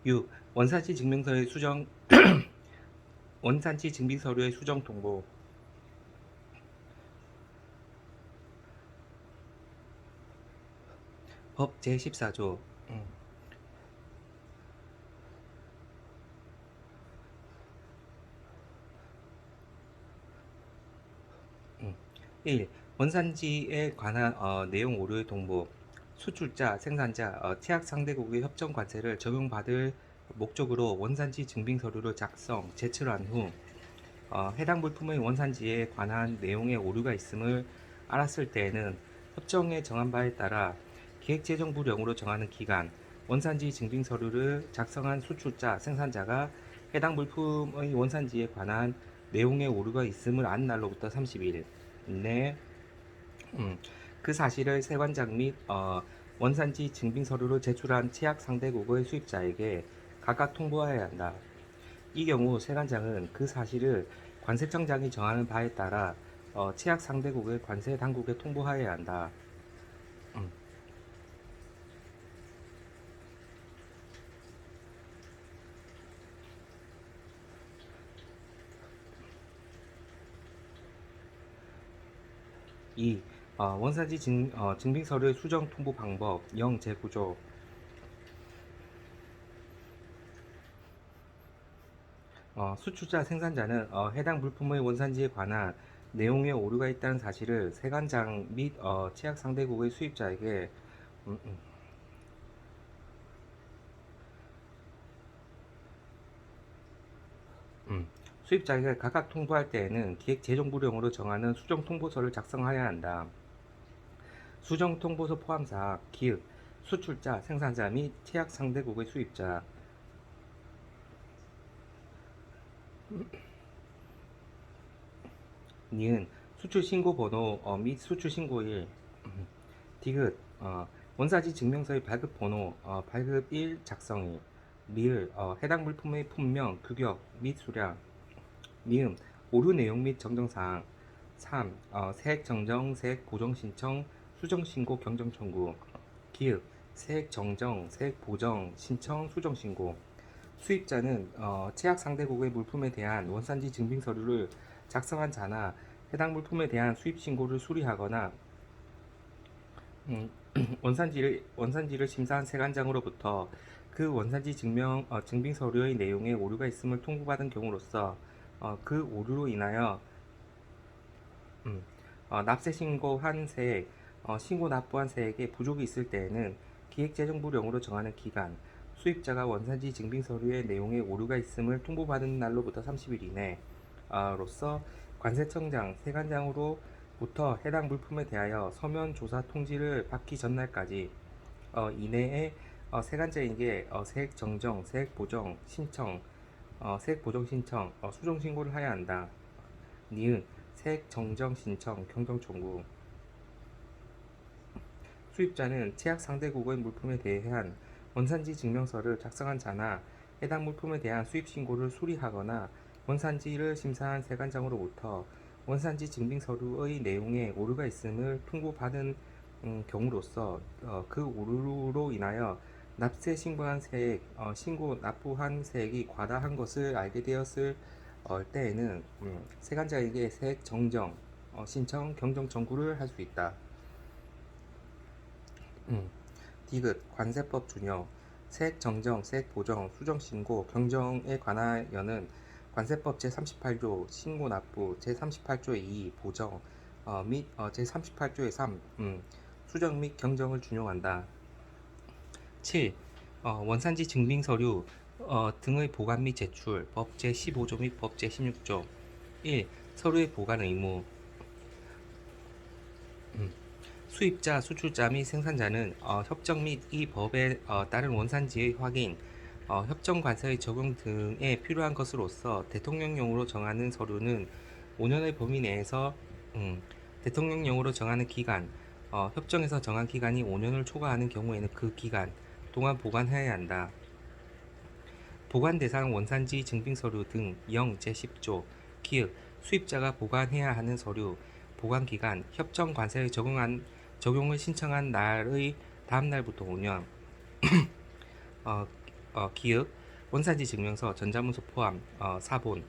6. 원산지 증명서의 수정 원산지 증빙서류의 수정 통보. 법 제14조 1. 원산지에 관한 내용 오류의 통보. 수출자, 생산자, che약 상대국의 협정 관세를 적용받을 목적으로 원산지 증빙 서류를 작성, 제출한 후 해당 물품의 원산지에 관한 내용의 오류가 있음을 알았을 때에는 협정에 정한 바에 따라 기획재정부령으로 정하는 기간, 원산지 증빙 서류를 작성한 수출자, 생산자가 해당 물품의 원산지에 관한 내용의 오류가 있음을 안 날로부터 30일 이내 그 사실을 세관장 및 원산지 증빙 서류를 제출한 che약 상대국의 수입자에게 각각 통보하여야 한다. 이 경우 세관장은 그 사실을 관세청장이 정하는 바에 따라 che약 상대국의 관세 당국에 통보하여야 한다. 2. 원산지 증빙 서류의 수정 통보 방법 0 제9조 수출자 생산자는 해당 물품의 원산지에 관한 내용에 오류가 있다는 사실을 세관장 및 che약 상대국의 수입자에게 음, 음, 수입자에게 각각 통보할 때에는 기획재정부령으로 정하는 수정통보서를 작성하여야 한다. 수정통보서 포함사항 기획, 수출자, 생산자 및 che약 상대국의 수입자 니은 수출신고 번호 및 수출신고일 디귿 원산지 증명서의 발급 번호 발급 일 작성일 리을 해당 물품의 품명, 규격 및 수량 미음 오류 내용 및 정정사항 3. 세액 정정, 세액 보정 신청, 수정 신고 경정 청구 기읍 세액 정정, 세액 보정 신청, 수정 신고 수입자는 che약 상대국의 물품에 대한 원산지 증빙 서류를 작성한 자나 해당 물품에 대한 수입 신고를 수리하거나 원산지를 심사한 세관장으로부터 그 원산지 증빙 서류의 내용에 오류가 있음을 통보받은 경우로서 그 오류로 인하여 납세 신고한 세액, 신고 납부한 세액에 부족이 있을 때에는 기획재정부령으로 정하는 기간, 수입자가 원산지 증빙 서류의 내용에 오류가 있음을 통보받은 날로부터 30일 이내로서 관세청장, 세관장으로부터 해당 물품에 대하여 서면 조사 통지를 받기 전날까지 이내에 세관장에게 세액 정정, 세액 보정 신청, 수정 신고를 하여야 한다. 니은 세액 정정 신청, 경정 청구 수입자는 che약 상대국의 물품에 대한 원산지 증명서를 작성한 자나 해당 물품에 대한 수입 신고를 수리하거나 원산지를 심사한 세관장으로부터 원산지 증빙 서류의 내용에 오류가 있음을 통보받은 경우로서 그 오류로 인하여 납세 신고한 세액, 신고 납부한 세액이 과다한 것을 알게 되었을 때에는 세관장에게 세액 정정, 신청, 경정 청구를 할 수 있다. 디귿 관세법 준용 세액 정정, 세액 보정, 수정 신고, 경정에 관하여는 관세법 제38조 신고 납부, 제38조의 2 보정 및 제38조의 3 수정 및 경정을 준용한다. 7. 원산지 증빙 서류 등의 보관 및 제출 법 제15조 및 법 제16조 1. 서류의 보관 의무 수입자, 수출자 및 생산자는 협정 및 이 법에 따른 원산지의 확인, 협정 관세의 적용 등에 필요한 것으로서 대통령령으로 정하는 서류는 5년의 범위 내에서 대통령령으로 정하는 기간, 협정에서 정한 기간이 5년을 초과하는 경우에는 그 기간 동안 보관해야 한다. 보관 대상 원산지 증빙 서류 등 0 제10조 기획 수입자가 보관해야 하는 서류 보관 기간 협정 관세의 적용을 신청한 날의 다음 날부터 5년 기획, 원산지 증명서, 전자문서 포함 4본.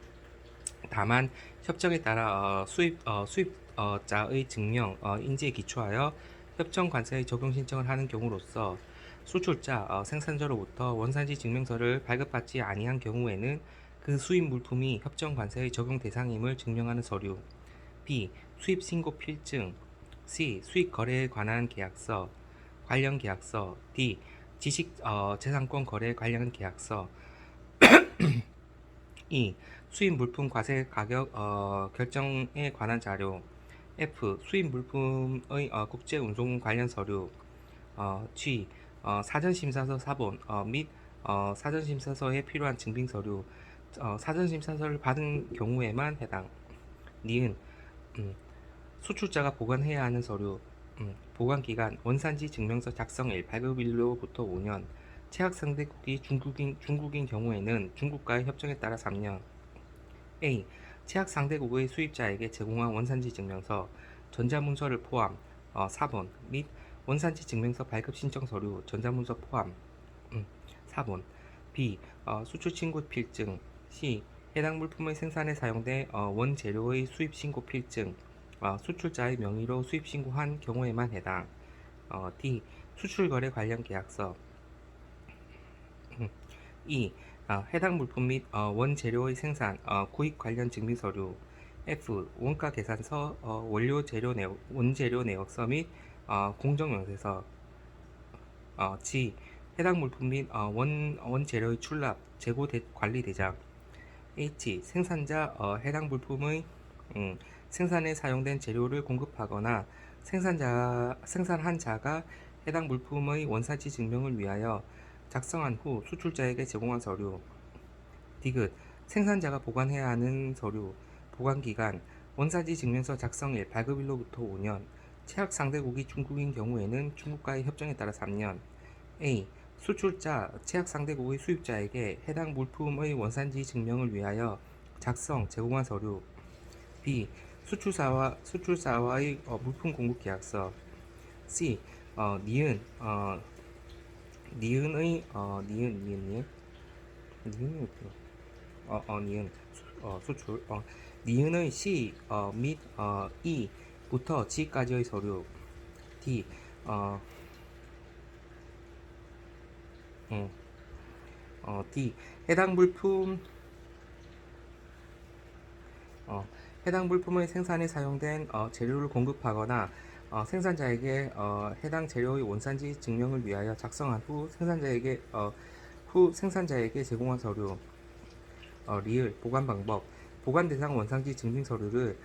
다만 협정에 따라 수입자의 증명 인지에 기초하여 협정 관세의 적용 신청을 하는 경우로서 수출자 생산자로부터 원산지 증명서를 발급받지 아니한 경우에는 그 수입 물품이 협정 관세의 적용 대상임을 증명하는 서류. B. 수입 신고 필증. C. 수입 거래에 관한 계약서, 관련 계약서. D. 지식 재산권 거래 관련 계약서. 2. 수입 물품 과세 가격 결정에 관한 자료. F. 수입 물품의 국제 운송 관련 서류. G. 사전 심사서 사본 및 사전 심사서에 필요한 증빙 서류. 사전 심사서를 받은 경우에만 해당. 니은 수출자가 보관해야 하는 서류. 보관기간 원산지 증명서 작성일 발급일로부터 5년. 체약 상대국이 중국인 경우에는 중국과의 협정에 따라 3년. A. 체약 상대국의 수입자에게 제공한 원산지 증명서, 전자문서를 포함 4번 및 원산지 증명서 발급 신청 서류, 전자문서 포함 4번. B. 수출 신고 필증. C. 해당 물품의 생산에 사용된 원재료의 수입 신고 필증, 수출자의 명의로 수입 신고한 경우에만 해당. D. 수출 거래 관련 계약서. 2. 해당 물품 및 원재료의 생산, 구입 관련 증빙 서류. F. 원가 계산서, 원재료 내역서 및 공정명세서. G. 해당 물품 및 원재료의 출납, 재고 관리 대장. H. 생산자 해당 물품의 생산에 사용된 재료를 공급하거나 생산한 자가 해당 물품의 원산지 증명을 위하여 작성한 후 수출자에게 제공한 서류. 디귿. 생산자가 보관해야 하는 서류. 보관기간 원산지 증명서 작성일 발급일로부터 5년. 체약 상대국이 중국인 경우에는 중국과의 협정에 따라 3년. A. 수출자, 체약 상대국의 수입자에게 해당 물품의 원산지 증명을 위하여 작성, 제공한 서류. B. 수출사와의 물품 공급 계약서. C. 니은 니은의 수출 니은의 C 및 E부터 G까지의 서류. D. D. 해당 물품의 생산에 사용된 재료를 공급하거나 생산자에게 해당 재료의 원산지 증명을 위하여 작성한 후 생산자에게 제공한 서류. 리을. 보관 방법. 보관 대상 원산지 증빙 서류를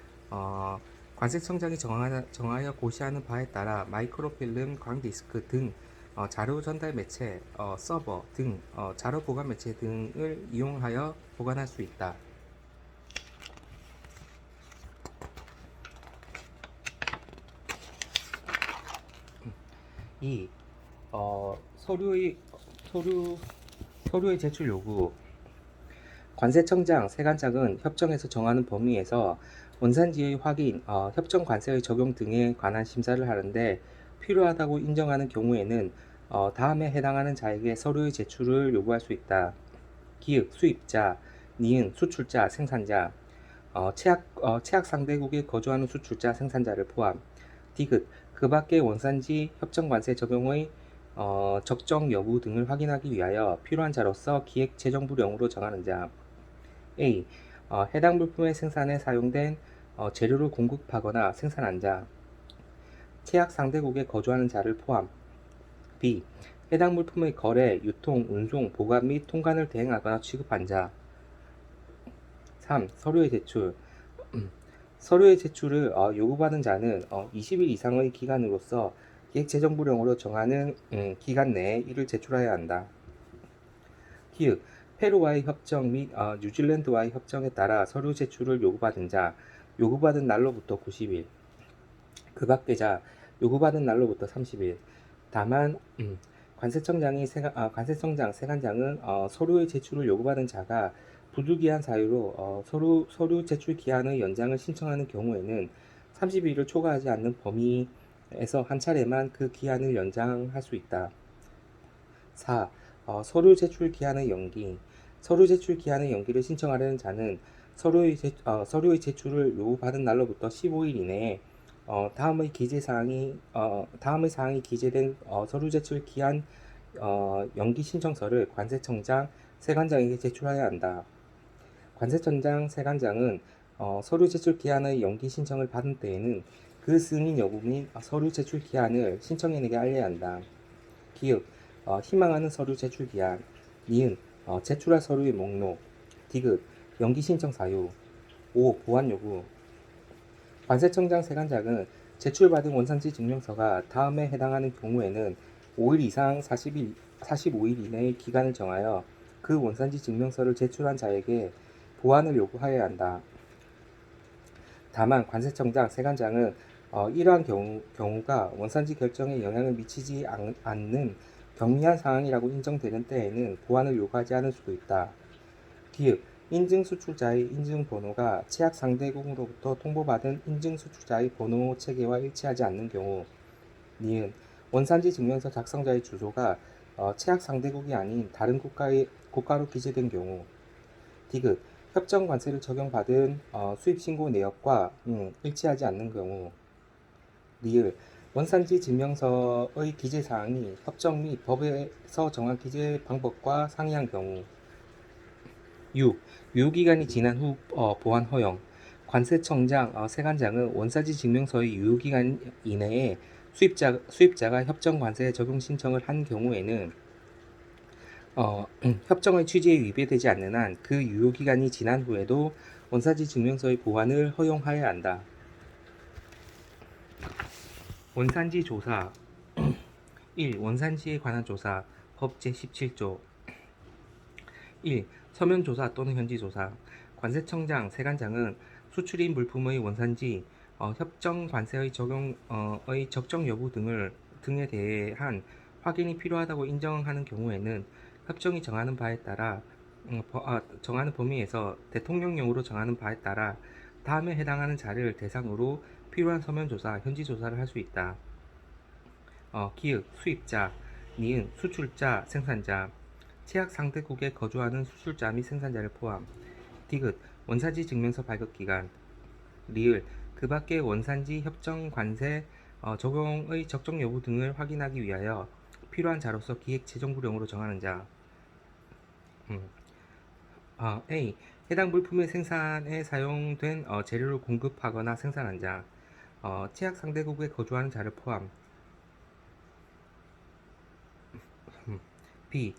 관세청장이 정하여 고시하는 바에 따라 마이크로필름, 광디스크 등 자료 전달 매체, 서버 등 자료 보관 매체 등을 이용하여 보관할 수 있다. 2. 서류의 제출 요구. 관세청장, 세관장은 협정에서 정하는 범위에서 원산지의 확인, 협정 관세의 적용 등에 관한 심사를 하는데 필요하다고 인정하는 경우에는 다음에 해당하는 자에게 서류의 제출을 요구할 수 있다. 기획, 수입자, 니은, 수출자, 생산자, 체약 상대국에 거주하는 수출자, 생산자를 포함. 디귿, 그 밖의 원산지 협정 관세 적용의 적정 여부 등을 확인하기 위하여 필요한 자로서 기획재정부령으로 정하는 자. A. 해당 물품의 생산에 사용된 재료를 공급하거나 생산한 자. 체약 상대국에 거주하는 자를 포함. B. 해당 물품의 거래, 유통, 운송, 보관 및 통관을 대행하거나 취급한 자. 3. 서류의 제출. 서류의 제출을 요구받은 자는 20일 이상의 기간으로서 기획재정부령으로 정하는 기간 내에 이를 제출해야 한다. 기획. 페루와의 협정 및 뉴질랜드와의 협정에 따라 서류 제출을 요구받은 자, 요구받은 날로부터 90일. 그 밖의 자, 요구받은 날로부터 30일. 다만 관세청장, 세관장은 서류의 제출을 요구받은 자가 부득이한 사유로 서류 제출 기한의 연장을 신청하는 경우에는 30일을 초과하지 않는 범위에서 한 차례만 그 기한을 연장할 수 있다. 4. 서류 제출 기한의 연기. 서류 제출 기한의 연기를 신청하려는 자는 서류의 제출을 요구받은 날로부터 15일 이내에 다음의 사항이 기재된 서류 제출 기한 연기 신청서를 관세청장, 세관장에게 제출해야 한다. 관세청장, 세관장은 서류 제출 기한의 연기 신청을 받은 때에는 그 승인 여부 및 서류 제출 기한을 신청인에게 알려야 한다. 기읍, 희망하는 서류 제출 기한. 니은, 제출할 서류의 목록. 디귿, 연기 신청 사유. 5. 보완 요구. 관세청장, 세관장은 제출받은 원산지 증명서가 다음에 해당하는 경우에는 5일 이상 45일 이내의 기간을 정하여 그 원산지 증명서를 제출한 자에게 보완을 요구하여야 한다. 다만 관세청장, 세관장은 이러한 경우가 원산지 결정에 영향을 미치지 않는 경미한 상황이라고 인정되는 때에는 보완을 요구하지 않을 수도 있다. 기읍, 인증 수출자의 인증 번호가 che약 상대국으로부터 통보받은 인증 수출자의 번호 체계와 일치하지 않는 경우. 니은, 원산지 증명서 작성자의 주소가 che약 상대국이 아닌 다른 국가로 기재된 경우. 디귿, 협정 관세를 적용받은 수입 신고 내역과 일치하지 않는 경우. 리을, 원산지 증명서의 기재 사항이 협정 및 법에서 정한 기재 방법과 상이한 경우. 6. 유효기간이 지난 후 보완 허용. 관세청장, 세관장은 원산지 증명서의 유효기간 이내에 수입자가 협정 관세 적용 신청을 한 경우에는 협정의 취지에 위배되지 않는 한 그 유효기간이 지난 후에도 원산지 증명서의 보완을 허용하여야 한다. 원산지 조사. 1. 원산지에 관한 조사. 법 제17조. 1. 서면 조사 또는 현지 조사. 관세청장, 세관장은 수출인 물품의 원산지, 협정 관세의 적정 여부 등에 대한 확인이 필요하다고 인정하는 경우에는 협정이 정하는 범위에서 대통령령으로 정하는 바에 따라 다음에 해당하는 자를 대상으로 필요한 서면 조사, 현지 조사를 할 수 있다. 기읍, 수입자, 니은, 수출자, 생산자, che약 상대국에 거주하는 수출자 및 생산자를 포함. 디귿, 원산지 증명서 발급 기간. 리을, 그 밖의 원산지 협정 관세 적용의 적정 여부 등을 확인하기 위하여 필요한 자로서 기획재정부령으로 정하는 자. A. 해당 물품의 생산에 사용된 재료를 공급하거나 생산한 자. che약 상대국에 거주하는 자를 포함. B.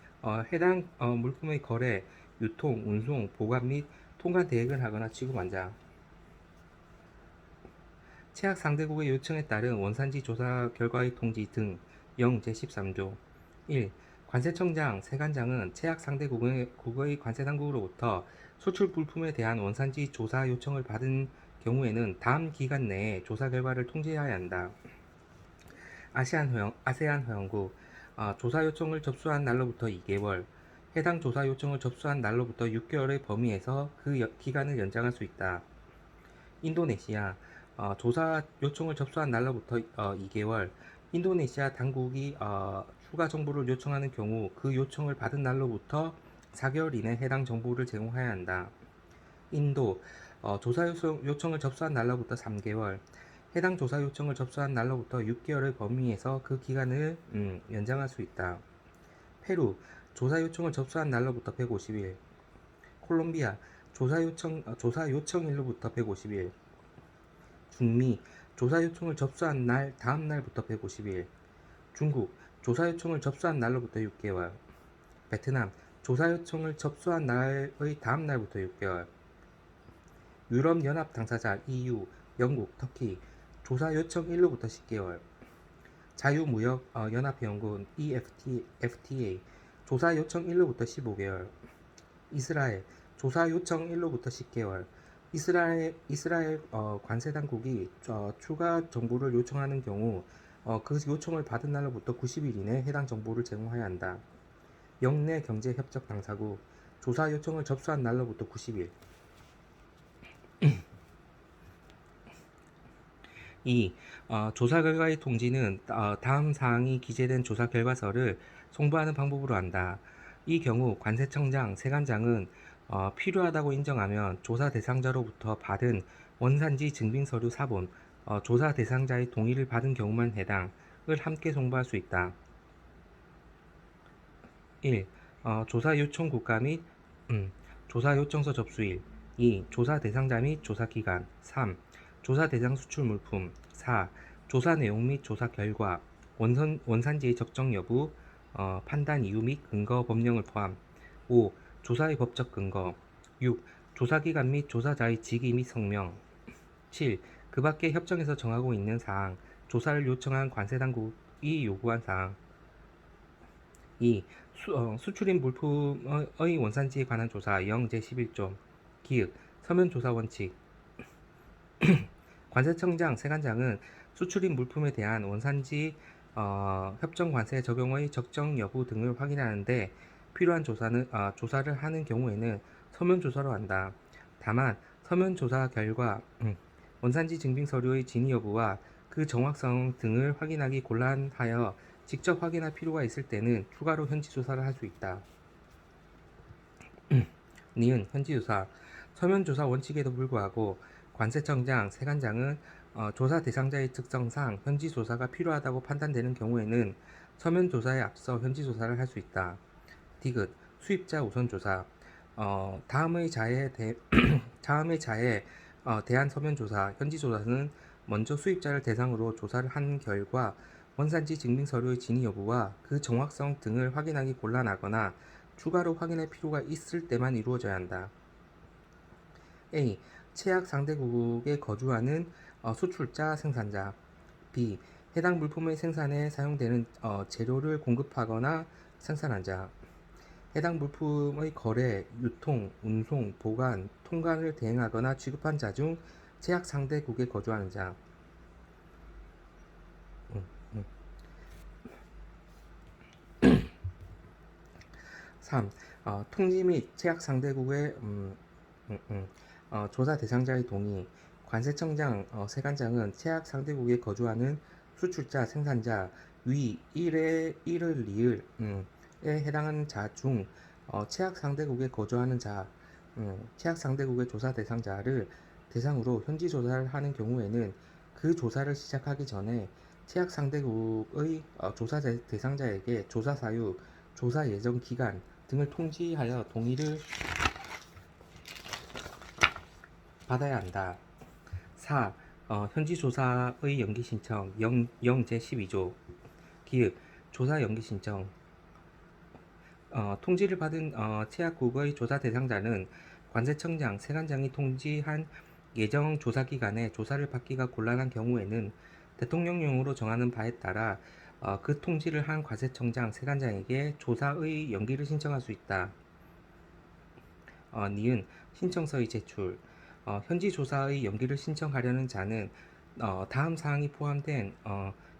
해당 물품의 거래, 유통, 운송, 보관 및 통관 대행을 하거나 취급한 자. che약 상대국의 요청에 따른 원산지 조사 결과의 통지 등. 0 제13조. 1. 관세청장, 세관장은 che약 상대국의 관세당국으로부터 수출 물품에 대한 원산지 조사 요청을 받은 경우에는 다음 기간 내에 조사 결과를 통지해야 한다. 아세안 회원국, 조사 요청을 접수한 날로부터 2개월, 해당 조사 요청을 접수한 날로부터 6개월의 범위에서 그 기간을 연장할 수 있다. 인도네시아, 조사 요청을 접수한 날로부터 2개월, 인도네시아 당국이 추가 정보를 요청하는 경우 그 요청을 받은 날로부터 4개월 이내 해당 정보를 제공해야 한다. 인도, 조사 요청을 접수한 날로부터 3개월, 해당 조사 요청을 접수한 날로부터 6개월의 범위에서 그 기간을 연장할 수 있다. 페루, 조사 요청을 접수한 날로부터 150일. 콜롬비아, 조사 요청일로부터 150일. 중미, 조사 요청을 접수한 날 다음 날부터 150일. 중국, 조사 요청을 접수한 날로부터 6개월. 베트남, 조사 요청을 접수한 날의 다음 날부터 6개월. 유럽연합 당사자 EU, 영국, 터키, 조사 요청일로부터 10개월. 자유무역연합회원군 EFTA, 조사 요청일로부터 15개월. 이스라엘, 조사 요청일로부터 10개월. 이스라엘 관세당국이 추가 정보를 요청하는 경우 그 요청을 받은 날로부터 90일 이내에 해당 정보를 제공해야 한다. 영내 경제협력 당사국, 조사 요청을 접수한 날로부터 90일. 2. 조사 결과의 통지는 다음 사항이 기재된 조사 결과서를 송부하는 방법으로 한다. 이 경우 관세청장, 세관장은 필요하다고 인정하면 조사 대상자로부터 받은 원산지 증빙서류 사본, 조사 대상자의 동의를 받은 경우만 해당을 함께 송부할 수 있다. 1. 조사 요청 국가 및 조사 요청서 접수일. 2. 조사 대상자 및 조사 기간. 3. 조사 대상 수출 물품. 4. 조사 내용 및 조사 결과. 원산지의 적정 여부, 판단 이유 및 근거 법령을 포함. 5. 조사의 법적 근거. 6. 조사 기간 및 조사자의 직위 및 성명. 7. 그 밖에 협정에서 정하고 있는 사항, 조사를 요청한 관세당국이 요구한 사항. 2. 수출인 물품의 원산지에 관한 조사 영 제11조. 기획, 서면조사 원칙. 관세청장, 세관장은 수출인 물품에 대한 원산지 협정 관세 적용의 적정 여부 등을 확인하는데 필요한 조사를 하는 경우에는 서면조사로 한다. 다만 서면조사 결과 원산지 증빙 서류의 진위 여부와 그 정확성 등을 확인하기 곤란하여 직접 확인할 필요가 있을 때는 추가로 현지 조사를 할 수 있다. 니은 현지 조사. 서면 조사 원칙에도 불구하고 관세청장, 세관장은 조사 대상자의 특성상 현지 조사가 필요하다고 판단되는 경우에는 서면 조사에 앞서 현지 조사를 할 수 있다. 디귿 수입자 우선 조사. 다음의 자에 대한 서면 조사, 현지 조사는 먼저 수입자를 대상으로 조사를 한 결과 원산지 증빙 서류의 진위 여부와 그 정확성 등을 확인하기 곤란하거나 추가로 확인할 필요가 있을 때만 이루어져야 한다. A. 최악 상대국에 거주하는 수출자, 생산자. B. 해당 물품의 생산에 사용되는 재료를 공급하거나 생산한 자. 해당 물품의 거래, 유통, 운송, 보관, 통관을 대행하거나 취급한 자 중 제약 상대국에 거주하는 자. 3. 통지 및 제약 상대국의 조사 대상자의 동의. 관세청장, 세관장은 제약 상대국에 거주하는 수출자, 생산자 위 1의 1을 리을에 해당하는 자 중 제약 상대국에 거주하는 자, 제약 상대국의 조사 대상자를 대상으로 현지 조사를 하는 경우에는 그 조사를 시작하기 전에 제약 상대국의 조사 대상자에게 조사 사유, 조사 예정 기간 등을 통지하여 동의를 받아야 한다. 4. 현지 조사의 연기 신청 0 제12조. 기획, 조사 연기 신청. 통지를 받은 채약국의 조사 대상자는 관세청장, 세관장이 통지한 예정 조사 기간에 조사를 받기가 곤란한 경우에는 대통령령으로 정하는 바에 따라 그 통지를 한 관세청장, 세관장에게 조사의 연기를 신청할 수 있다. 니은 신청서의 제출. 현지 조사의 연기를 신청하려는 자는 다음 사항이 포함된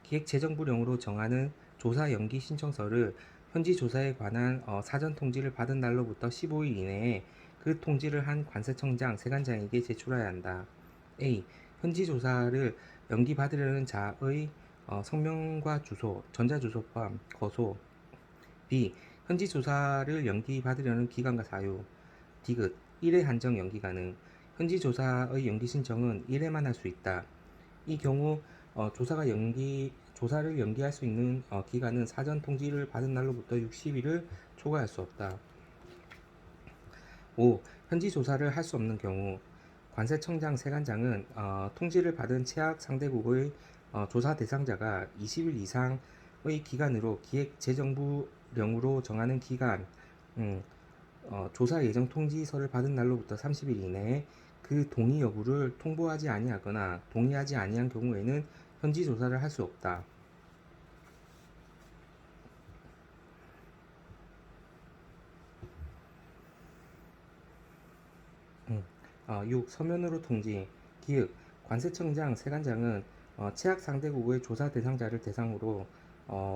기획재정부령으로 정하는 조사 연기 신청서를 현지 조사에 관한 사전 통지를 받은 날로부터 15일 이내에 그 통지를 한 관세청장, 세관장에게 제출해야 한다. A. 현지 조사를 연기받으려는 자의 성명과 주소, 전자주소 포함, 거소. B. 현지 조사를 연기받으려는 기간과 사유. 디귿 1회 한정 연기 가능. 현지 조사의 연기 신청은 1회만 할 수 있다. 이 경우 조사를 연기할 수 있는 기간은 사전 통지를 받은 날로부터 60일을 초과할 수 없다. 5. 현지 조사를 할 수 없는 경우 관세청장, 세관장은 통지를 받은 채약 상대국의 조사 대상자가 20일 이상의 기간으로 기획재정부령으로 정하는 기간, 조사 예정 통지서를 받은 날로부터 30일 이내에 그 동의 여부를 통보하지 아니하거나 동의하지 아니한 경우에는 현지 조사를 할 수 없다. 6. 서면으로 통지. 기획, 관세청장, 세관장은 채약 상대국의 조사 대상자를 대상으로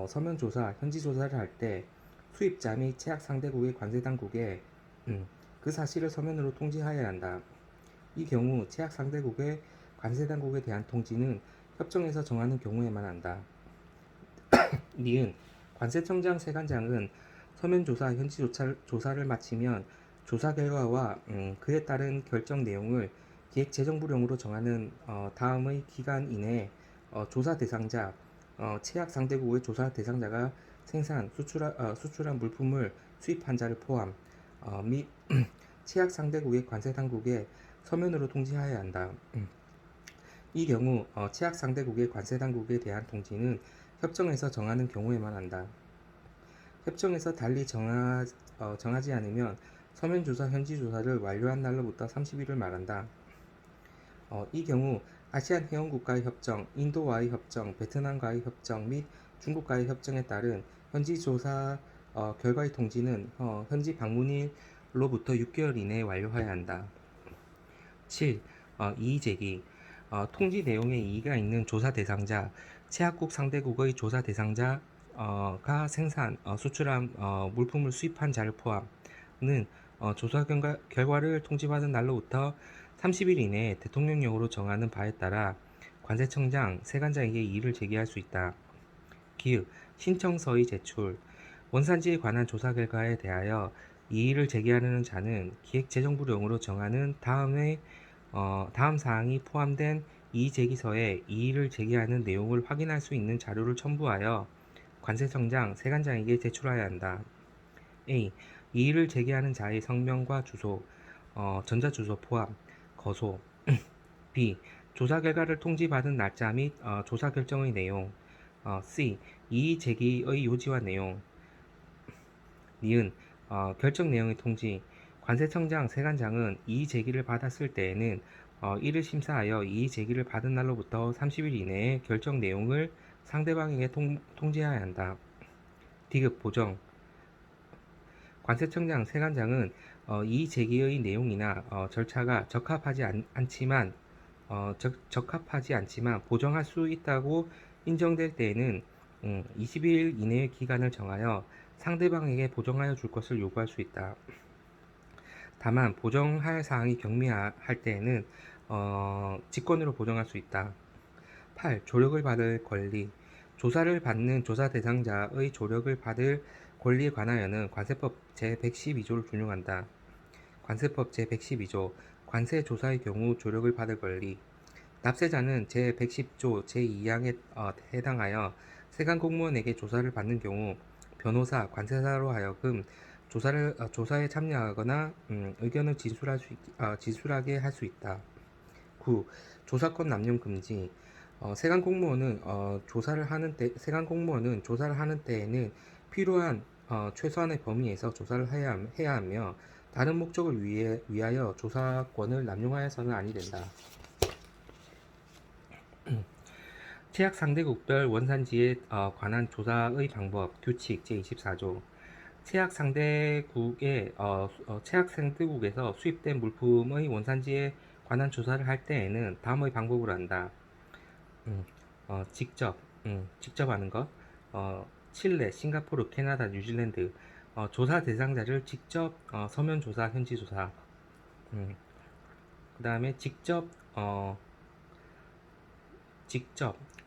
서면 조사, 현지 조사를 할 때 수입자 및 채약 상대국의 관세당국에 그 사실을 서면으로 통지하여야 한다. 이 경우 채약 상대국의 관세당국에 대한 통지는 협정에서 정하는 경우에만 한다. 니은 관세청장, 세관장은 서면 조사, 현지 조사를 마치면 조사 결과와 그에 따른 결정 내용을 기획재정부령으로 정하는 다음의 기간 이내에 조사 대상자, 채약 상대국의 조사 대상자가 수출한 물품을 수입한 자를 포함 및 채약 상대국의 관세 당국에 서면으로 통지하여야 한다. 이 경우 채약 상대국의 관세 당국에 대한 통지는 협정에서 정하는 경우에만 한다. 협정에서 달리 정하지 않으면 서면조사, 현지조사를 완료한 날로부터 30일을 말한다. 이 경우 아시안 회원국과의 협정, 인도와의 협정, 베트남과의 협정 및 중국과의 협정에 따른 현지조사 결과의 통지는 현지 방문일로부터 6개월 이내에 완료해야 한다. 7. 이의제기 통지 내용에 이의가 있는 조사 대상자, 채약국 상대국의 조사 대상자가 수출한 물품을 수입한 자를 포함는 조사 결과를 통지받은 날로부터 30일 이내에 대통령령으로 정하는 바에 따라 관세청장, 세관장에게 이의를 제기할 수 있다. 기읍, 신청서의 제출, 원산지에 관한 조사 결과에 대하여 이의를 제기하려는 자는 기획재정부령으로 정하는 다음 사항이 포함된 이의제기서에 이의를 제기하는 내용을 확인할 수 있는 자료를 첨부하여 관세청장, 세관장에게 제출해야 한다. A. 이의를 제기하는 자의 성명과 주소, 전자주소 포함, 거소. B. 조사 결과를 통지받은 날짜 및 조사 결정의 내용. C. 이의 제기의 요지와 내용. 니은 결정 내용의 통지. 관세청장, 세관장은 이의 제기를 받았을 때에는 이를 심사하여 이의 제기를 받은 날로부터 30일 이내에 결정 내용을 상대방에게 통지해야 한다. 디귿 보정. 관세청장, 세관장은 이의 제기의 내용이나 절차가 적합하지 않지만 보정할 수 있다고 인정될 때에는 20일 이내의 기간을 정하여 상대방에게 보정하여 줄 것을 요구할 수 있다. 다만 보정할 사항이 경미할 때에는 직권으로 보정할 수 있다. 8. 조력을 받을 권리. 조사를 받는 조사 대상자의 조력을 받을 권리에 관하여는 관세법 제112조를 준용한다. 관세법 제112조 관세 조사의 경우 조력을 받을 권리. 납세자는 제110조 제2항에 해당하여 세관 공무원에게 조사를 받는 경우 변호사, 관세사로 하여금 조사에 참여하거나 의견을 진술하게 할 수 있다. 9. 조사권 남용 금지. 세관 공무원은 세관 공무원은 조사를 하는 때에는 필요한 최소한의 범위에서 조사를 해야 하며 다른 목적을 위하여 조사권을 남용하여서는 아니 된다. 채약 상대국별 원산지에 관한 조사의 방법 규칙 제24조. 채약 상대국에서 수입된 물품의 원산지에 관한 조사를 할 때에는 다음의 방법으로 한다. 직접 하는 것. 칠레, 싱가포르, 캐나다, 뉴질랜드. 조사 대상자를 직접 서면 조사, 현지 조사. 그 다음에 직접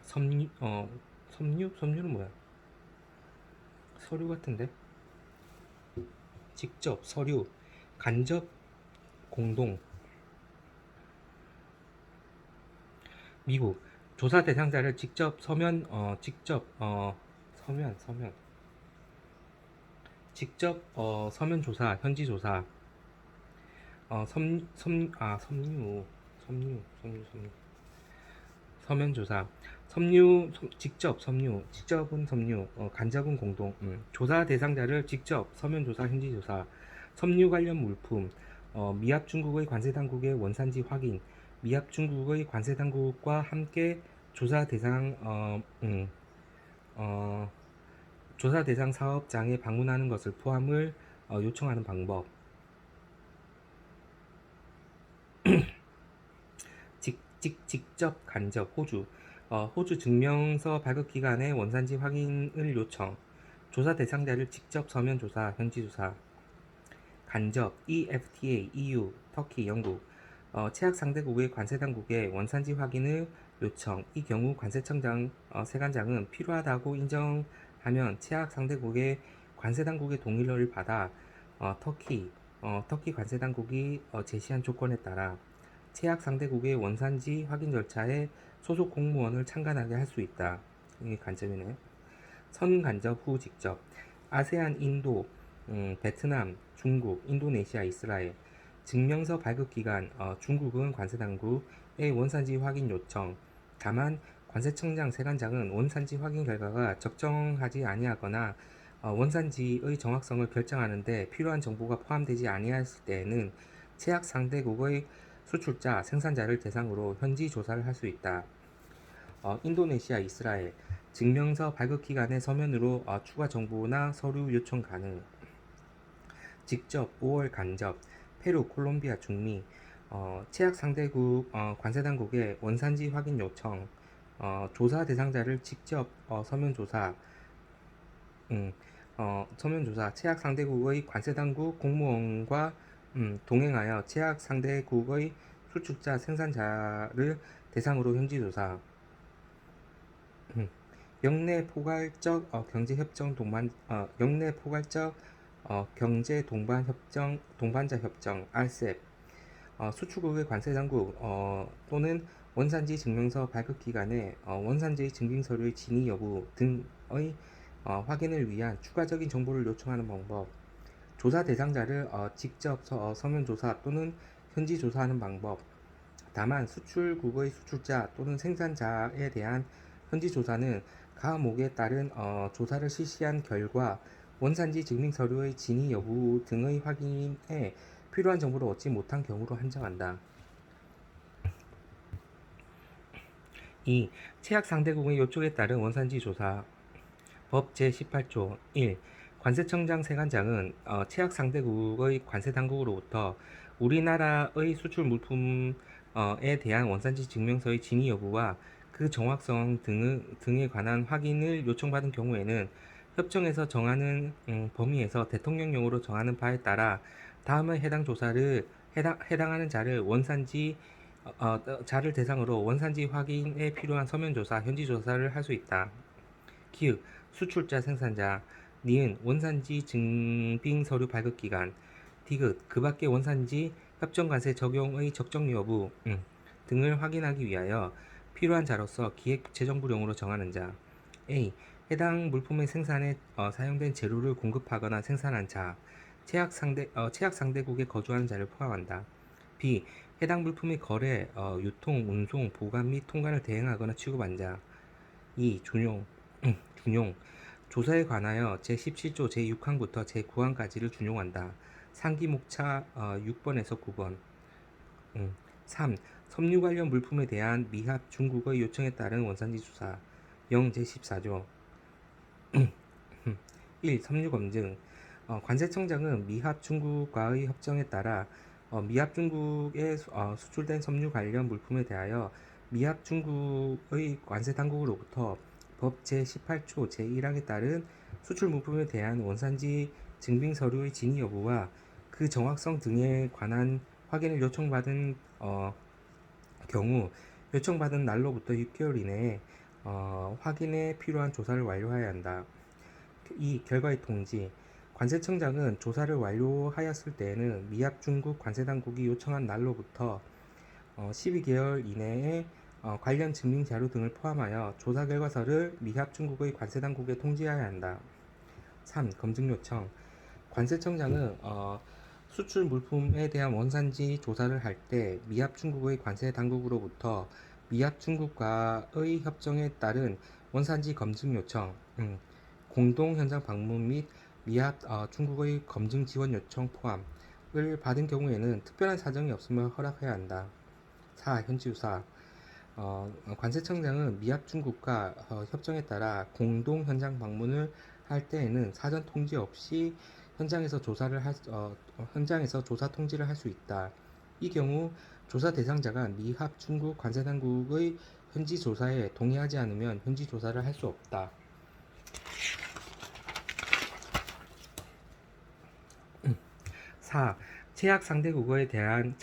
섬유는 뭐야? 서류 같은데? 직접 서류, 간접 공동. 미국 조사 대상자를 직접 서면 조사, 현지 조사. 서면 조사. 직접은 섬유, 간접은 공동. 조사 대상자를 직접 서면 조사, 현지 조사. 섬유 관련 물품, 미합 중국의 관세 당국의 원산지 확인, 미합 중국의 관세 당국과 함께 조사 대상 사업장에 방문하는 것을 포함을 요청하는 방법. 직접 간접 호주 증명서 발급 기간에 원산지 확인을 요청. 조사 대상자를 직접 서면 조사, 현지 조사. 간접 EFTA, EU, 터키, 영국 채약 상대국의 관세 당국에 원산지 확인을 요청. 이 경우 관세청장, 세관장은 필요하다고 인정하면 채약 상대국에 관세 당국의 동의를 받아 터키 관세 당국이 제시한 조건에 따라 채약 상대국의 원산지 확인 절차에 소속 공무원을 참관하게 할 수 있다. 이게 관점이네. 선 간접 후 직접 아세안, 인도, 베트남, 중국, 인도네시아, 이스라엘 증명서 발급 기간 중국은 관세당국의 원산지 확인 요청. 다만 관세청장 세관장은 원산지 확인 결과가 적정하지 아니하거나 원산지의 정확성을 결정하는 데 필요한 정보가 포함되지 아니했을 때에는 채약 상대국의 수출자, 생산자를 대상으로 현지 조사를 할 수 있다. 인도네시아, 이스라엘 증명서 발급 기간에 서면으로 추가 정보나 서류 요청 가능. 직접 5월 간접 페루, 콜롬비아, 중미 채약 상대국 관세당국의 원산지 확인 요청. 조사 대상자를 직접 서면 조사. 서면 조사 채약 상대국의 관세당국 공무원과 동행하여 채약 상대국의 수출자, 생산자를 대상으로 현지 조사. 영내 포괄적 경제 동반 협정 동반자 협정 RCEP 수출국의 관세 당국 또는 원산지 증명서 발급 기간에 원산지 증빙 서류의 진위 여부 등의 확인을 위한 추가적인 정보를 요청하는 방법. 조사 대상자를 직접 서면 조사 또는 현지 조사하는 방법. 다만 수출국의 수출자 또는 생산자에 대한 현지 조사는 가목에 따른 조사를 실시한 결과 원산지 증빙 서류의 진위 여부 등의 확인에 필요한 정보를 얻지 못한 경우로 한정한다. 2. 채약 상대국의 요청에 따른 원산지 조사. 법 제18조 1. 관세청장 세관장은 채약 상대국의 관세 당국으로부터 우리나라의 수출 물품에 대한 원산지 증명서의 진위 여부와 그 정확성 등에 관한 확인을 요청받은 경우에는 협정에서 정하는 범위에서 대통령령으로 정하는 바에 따라 다음의 해당하는 자를 자를 대상으로 원산지 확인에 필요한 서면 조사, 현지 조사를 할 수 있다. 기읍 수출자, 생산자. 니은 원산지 증빙 서류 발급 기간. 디귿 그 밖의 원산지 협정관세 적용의 적정 여부 등을 확인하기 위하여 필요한 자로서 기획재정부령으로 정하는 자. A. 해당 물품의 생산에 사용된 재료를 공급하거나 생산한 자. 채약 상대국에 거주하는 자를 포함한다. B. 해당 물품의 거래, 유통, 운송, 보관 및 통관을 대행하거나 취급한 자. 2. 준용 조사에 관하여 제17조 제6항부터 제9항까지를 준용한다. 상기목차 6번에서 9번. 3. 섬유 관련 물품에 대한 미합 중국의 요청에 따른 원산지 조사. 0 제14조. 1. 섬유 검증 관세청장은 미합 중국과의 협정에 따라 미합 중국에 수출된 섬유 관련 물품에 대하여 미합 중국의 관세 당국으로부터 법 제18조 제1항에 따른 수출 물품에 대한 원산지 증빙 서류의 진위 여부와 그 정확성 등에 관한 확인을 요청받은 경우 요청받은 날로부터 6개월 이내에 확인에 필요한 조사를 완료해야 한다. 이 결과의 통지. 관세청장은 조사를 완료하였을 때에는 미합 중국 관세당국이 요청한 날로부터 12개월 이내에 관련 증빙 자료 등을 포함하여 조사 결과서를 미합 중국의 관세당국에 통지해야 한다. 3. 검증 요청. 관세청장은 수출 물품에 대한 원산지 조사를 할 때 미합 중국의 관세 당국으로부터 미합 중국과의 협정에 따른 원산지 검증 요청, 공동 현장 방문 및 미합 중국의 검증 지원 요청 포함을 받은 경우에는 특별한 사정이 없으면 허락해야 한다. 4. 현지 조사. 관세청장은 미합 중국과 협정에 따라 공동 현장 방문을 할 때에는 사전 통지 없이 현장에서 조사 통지를 할 수 있다. 이 경우 조사 대상자가 미합 중국 관세당국의 현지 조사에 동의하지 않으면 현지 조사를 할 수 없다. 4. 채약 상대국에 대한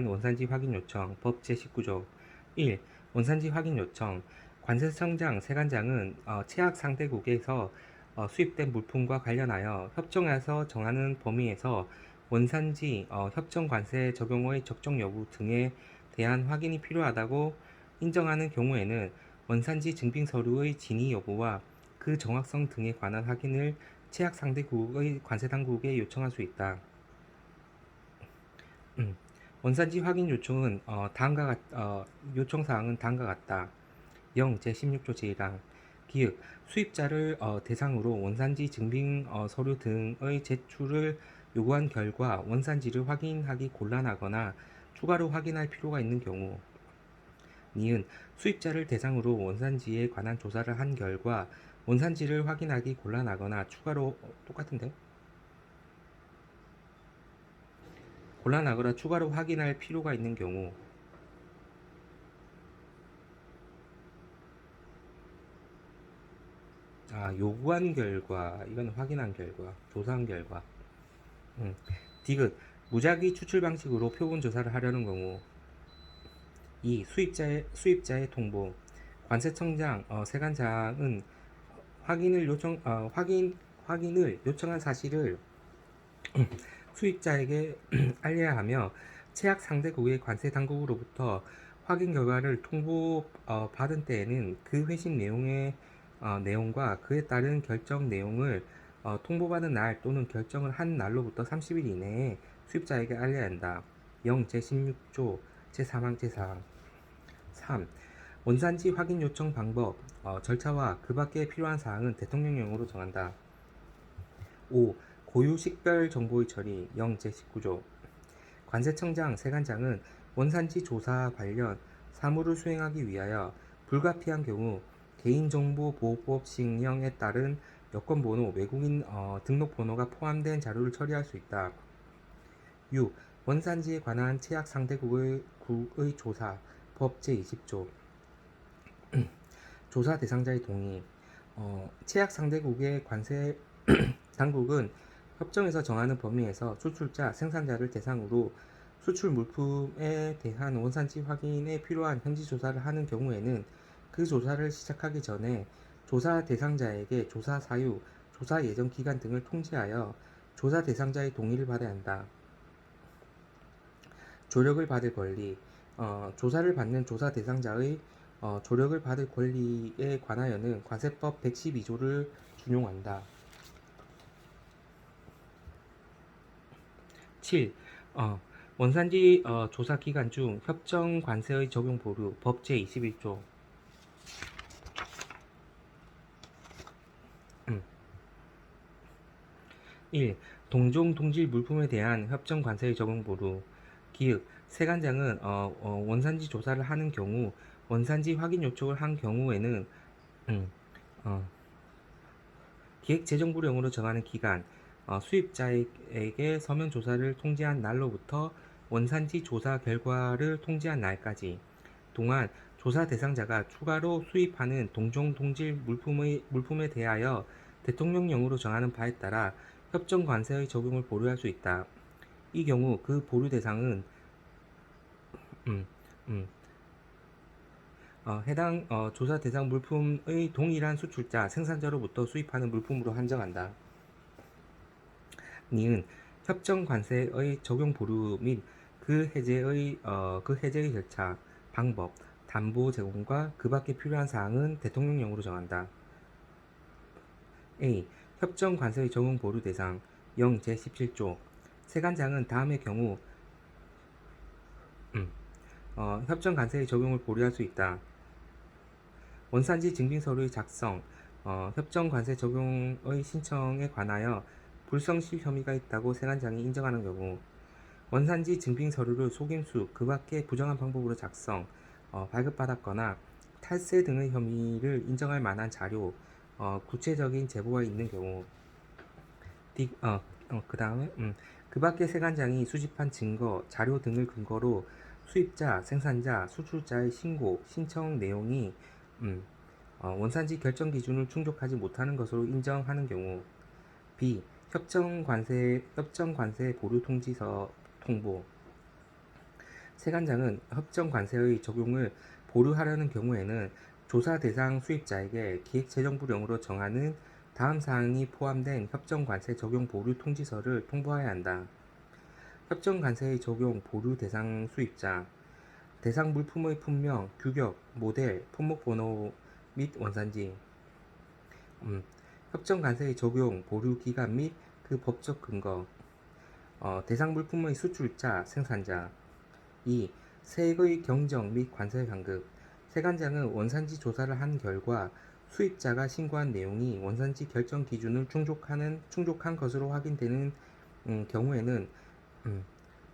원산지 확인 요청. 법 제19조 1. 원산지 확인 요청. 관세청장 세관장은 채약 상대국에서 수입된 물품과 관련하여 협정에서 정하는 범위에서 원산지 협정 관세 적용의 적정 여부 등에 대한 확인이 필요하다고 인정하는 경우에는 원산지 증빙 서류의 진위 여부와 그 정확성 등에 관한 확인을 채약 상대국의 관세 당국에 요청할 수 있다. 원산지 확인 요청은 요청 사항은 다음과 같다. 0 제16조 제1항 기획 수입자를 대상으로 원산지 증빙 서류 등의 제출을 요구한 결과 원산지를 확인하기 곤란하거나 추가로 확인할 필요가 있는 경우 니은 수입자를 대상으로 원산지에 관한 조사를 한 결과 원산지를 확인하기 곤란하거나 추가로 똑같은데? 곤란하거나 추가로 확인할 필요가 있는 경우 요구한 결과 이건 확인한 결과 조사한 결과 디귿 무작위 추출 방식으로 표본 조사를 하려는 경우 2. 수입자의 통보 관세청장 세관장은 확인을 요청한 사실을 수입자에게 알려야 하며 채약 상대국의 관세 당국으로부터 확인 결과를 통보 받은 때에는 그 회신 내용과 그에 따른 결정 내용을 통보받은 날 또는 결정을 한 날로부터 30일 이내에 수입자에게 알려야 한다. 0 제16조 제3항 제4항 3. 원산지 확인 요청 방법, 절차와 그 밖에 필요한 사항은 대통령령으로 정한다. 5. 고유 식별 정보의 처리 0 제19조 관세청장 세관장은 원산지 조사 관련 사무를 수행하기 위하여 불가피한 경우 개인정보보호법 시행령에 따른 여권번호, 외국인 등록번호가 포함된 자료를 처리할 수 있다. 6. 원산지에 관한 채약 상대국의 조사 법 제20조 조사 대상자의 동의 채약 상대국의 관세 당국은 협정에서 정하는 범위에서 수출자, 생산자를 대상으로 수출 물품에 대한 원산지 확인에 필요한 현지 조사를 하는 경우에는 그 조사를 시작하기 전에 조사 대상자에게 조사 사유, 조사 예정 기간 등을 통지하여 조사 대상자의 동의를 받아야 한다. 조력을 받을 권리 조사를 받는 조사 대상자의 조력을 받을 권리에 관하여는 관세법 112조를 준용한다. 7. 원산지 조사 기간 중 협정 관세의 적용 보류 법 제21조 1. 동종 동질 물품에 대한 협정 관세의 적용 보류 기획 세관장은 원산지 조사를 하는 경우 원산지 확인 요청을 한 경우에는 음, 어, 기획재정부령으로 정하는 기간 수입자에게 서면 조사를 통지한 날로부터 원산지 조사 결과를 통지한 날까지 동안 조사 대상자가 추가로 수입하는 동종 동질 물품에 대하여 대통령령으로 정하는 바에 따라 협정 관세의 적용을 보류할 수 있다. 이 경우 그 보류 대상은 음, 음, 해당 조사 대상 물품의 동일한 수출자, 생산자로부터 수입하는 물품으로 한정한다. 니은 협정 관세의 적용 보류 및 그 해제의 절차, 방법, 담보 제공과 그 밖에 필요한 사항은 대통령령으로 정한다. A. 협정 관세의 적용 보류 대상 0 제17조 세관장은 다음의 경우 협정 관세의 적용을 보류할 수 있다. 원산지 증빙 서류의 작성, 협정 관세 적용의 신청에 관하여 불성실 혐의가 있다고 세관장이 인정하는 경우 원산지 증빙 서류를 속임수 그 밖의 부정한 방법으로 작성, 발급받았거나 탈세 등의 혐의를 인정할 만한 자료, 구체적인 제보가 있는 경우 그 다음에 그 밖의 세관장이 수집한 증거, 자료 등을 근거로 수입자, 생산자, 수출자의 신고, 신청 내용이 원산지 결정 기준을 충족하지 못하는 것으로 인정하는 경우 B. 협정 관세 보류 통지서 통보 세관장은 협정 관세의 적용을 보류하려는 경우에는 조사 대상 수입자에게 기획재정부령으로 정하는 다음 사항이 포함된 협정관세 적용 보류 통지서를 통보해야 한다. 협정관세의 적용 보류 대상 수입자, 대상 물품의 품명, 규격, 모델, 품목번호 및 원산지, 협정관세의 적용 보류 기간 및 그 법적 근거, 대상 물품의 수출자, 생산자. 2. 세액의 경정 및 관세 환급. 세관장은 원산지 조사를 한 결과 수입자가 신고한 내용이 원산지 결정 기준을 충족한 것으로 확인되는 경우에는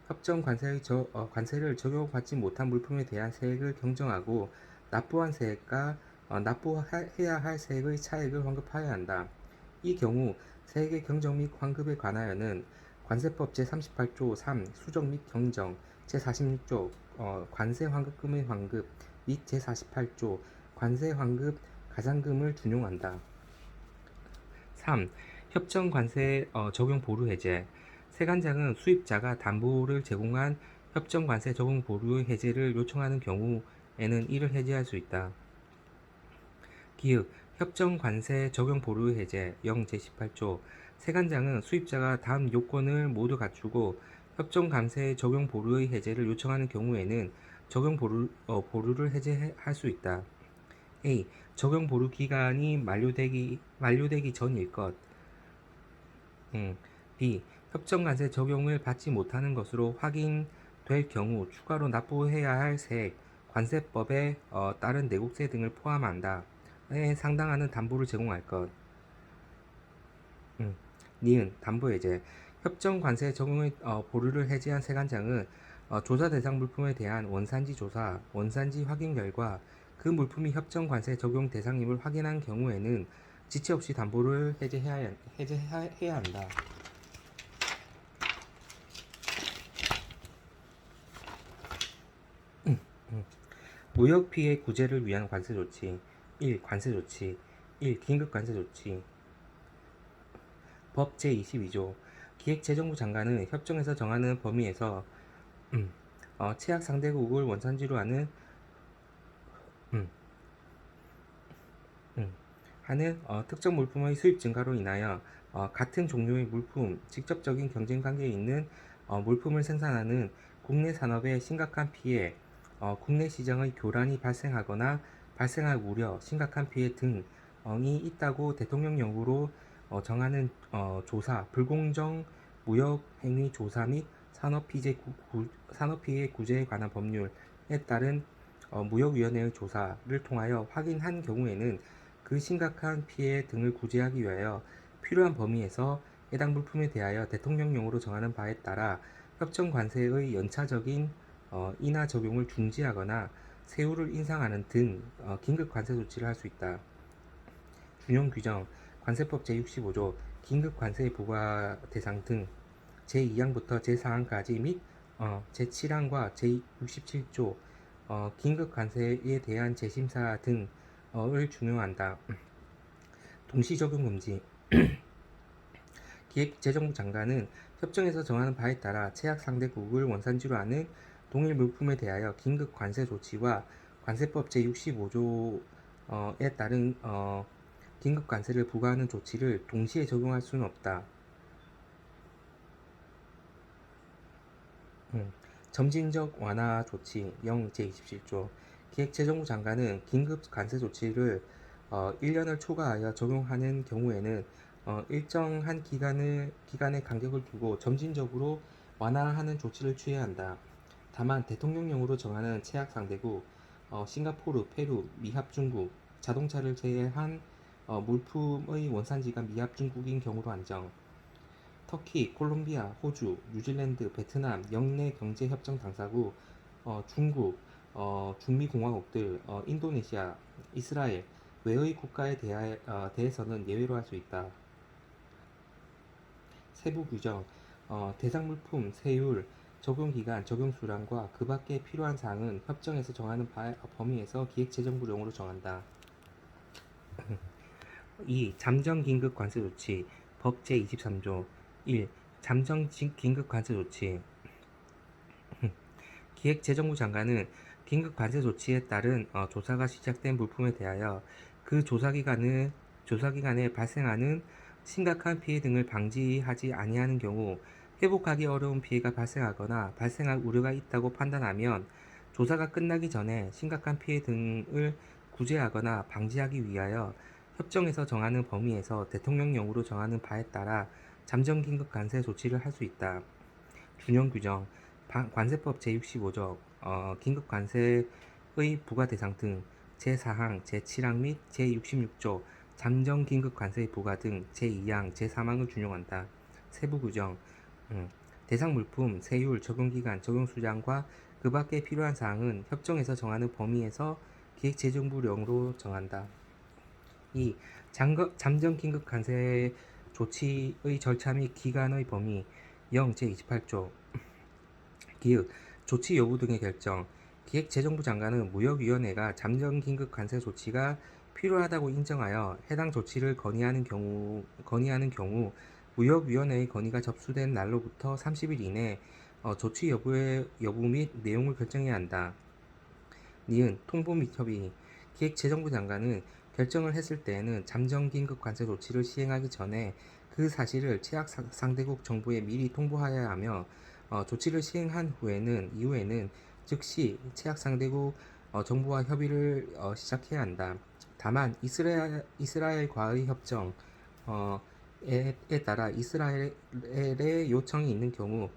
협정 관세를 적용받지 못한 물품에 대한 세액을 경정하고 납부한 세액과 납부해야 할 세액의 차액을 환급하여야 한다. 이 경우 세액의 경정 및 환급에 관하여는 관세법 제38조 3 수정 및 경정, 제46조 관세 환급금의 환급 및 제48조 관세 환급 가산금을 준용한다. 3. 협정 관세 적용 보류 해제. 세관장은 수입자가 담보를 제공한 협정 관세 적용 보류 해제를 요청하는 경우에는 이를 해제할 수 있다. 기획 협정 관세 적용 보류 해제 0 제18조. 세관장은 수입자가 다음 요건을 모두 갖추고 협정 관세 적용 보류의 해제를 요청하는 경우에는 적용 보류를 해제할 수 있다. A. 적용 보류 기간이 만료되기 전일 것. B. 협정 관세 적용을 받지 못하는 것으로 확인될 경우 추가로 납부해야 할 세액, 관세법에 따른 내국세 등을 포함한다. 에 상당하는 담보를 제공할 것. 니은 담보 해제. 협정 관세 적용의 보류를 해제한 세관장은 조사 대상 물품에 대한 원산지 조사, 원산지 확인 결과 그 물품이 협정 관세 적용 대상임을 확인한 경우에는 지체 없이 담보를 해제해야 한다. 무역 피해 구제를 위한 관세 조치. 1. 관세 조치. 1. 긴급 관세 조치. 법 제22조. 기획재정부 장관은 협정에서 정하는 범위에서 최악 상대국을 원산지로 하는 특정 물품의 수입 증가로 인하여 같은 종류의 물품, 직접적인 경쟁 관계에 있는 물품을 생산하는 국내 산업에 심각한 피해, 국내 시장의 교란이 발생하거나 발생할 우려, 심각한 피해 등이 있다고 대통령령으로 정하는 조사, 불공정 무역 행위 조사 및 산업피해 구제에 관한 법률에 따른 무역위원회의 조사를 통하여 확인한 경우에는 그 심각한 피해 등을 구제하기 위하여 필요한 범위에서 해당 물품에 대하여 대통령령으로 정하는 바에 따라 협정 관세의 연차적인 인하 적용을 중지하거나 세율을 인상하는 등 긴급 관세 조치를 할 수 있다. 준용 규정 관세법 제65조 긴급 관세 부과 대상 등 제2항부터 제4항까지 및 제7항과 제67조 긴급 관세에 대한 재심사 등을 준용한다. 동시 적용 금지. 기획재정부 장관은 협정에서 정하는 바에 따라 최악 상대국을 원산지로 하는 동일 물품에 대하여 긴급 관세 조치와 관세법 제65조에 따른 긴급 관세를 부과하는 조치를 동시에 적용할 수는 없다. 점진적 완화 조치 0 제27조. 기획재정부 장관은 긴급 관세 조치를 1년을 초과하여 적용하는 경우에는 일정한 기간의 간격을 두고 점진적으로 완화하는 조치를 취해야 한다. 다만 대통령령으로 정하는 최악 상대국, 싱가포르, 페루, 미합중국, 자동차를 제외한 물품의 원산지가 미합중국인 경우로 한정. 터키, 콜롬비아, 호주, 뉴질랜드, 베트남, 영내 경제협정 당사국, 중국, 중미공화국들, 인도네시아, 이스라엘 외의 국가에 대해서는 예외로 할 수 있다. 세부 규정, 대상 물품, 세율, 적용기간, 적용수량과 그 밖에 필요한 사항은 협정에서 정하는 범위에서 기획재정부령으로 정한다. 2. 잠정 긴급 관세 조치. 법 제23조. 1. 잠정 긴급 관세 조치. 기획재정부 장관은 긴급 관세 조치에 따른 조사가 시작된 물품에 대하여 그 조사 기간을 조사 기간에 발생하는 심각한 피해 등을 방지하지 아니하는 경우 회복하기 어려운 피해가 발생하거나 발생할 우려가 있다고 판단하면 조사가 끝나기 전에 심각한 피해 등을 구제하거나 방지하기 위하여 협정에서 정하는 범위에서 대통령령으로 정하는 바에 따라 잠정 긴급 관세 조치를 할 수 있다. 준용 규정 관세법 제65조 긴급 관세의 부과 대상 등 제4항, 제7항 및 제66조 잠정 긴급 관세의 부과 등 제2항, 제3항을 준용한다. 세부 규정 대상 물품, 세율, 적용 기간, 적용 수량과 그 밖에 필요한 사항은 협정에서 정하는 범위에서 기획재정부령으로 정한다. 2. 잠정 긴급 관세 조치의 절차 및 기간의 범위 0 제28조 기획, 조치 여부 등의 결정. 기획재정부 장관은 무역위원회가 잠정 긴급 관세 조치가 필요하다고 인정하여 해당 조치를 건의하는 경우 무역위원회의 건의가 접수된 날로부터 30일 이내 조치 여부 및 내용을 결정해야 한다. 니은 통보 및 협의. 기획재정부 장관은 결정을 했을 때에는 잠정 긴급 관세 조치를 시행하기 전에 그 사실을 취약 상대국 정부에 미리 통보하여야 하며 조치를 시행한 이후에는 즉시 취약 상대국 정부와 협의를 시작해야 한다. 다만 이스라엘과의 협정 에 따라 이스라엘의 요청이 있는 경우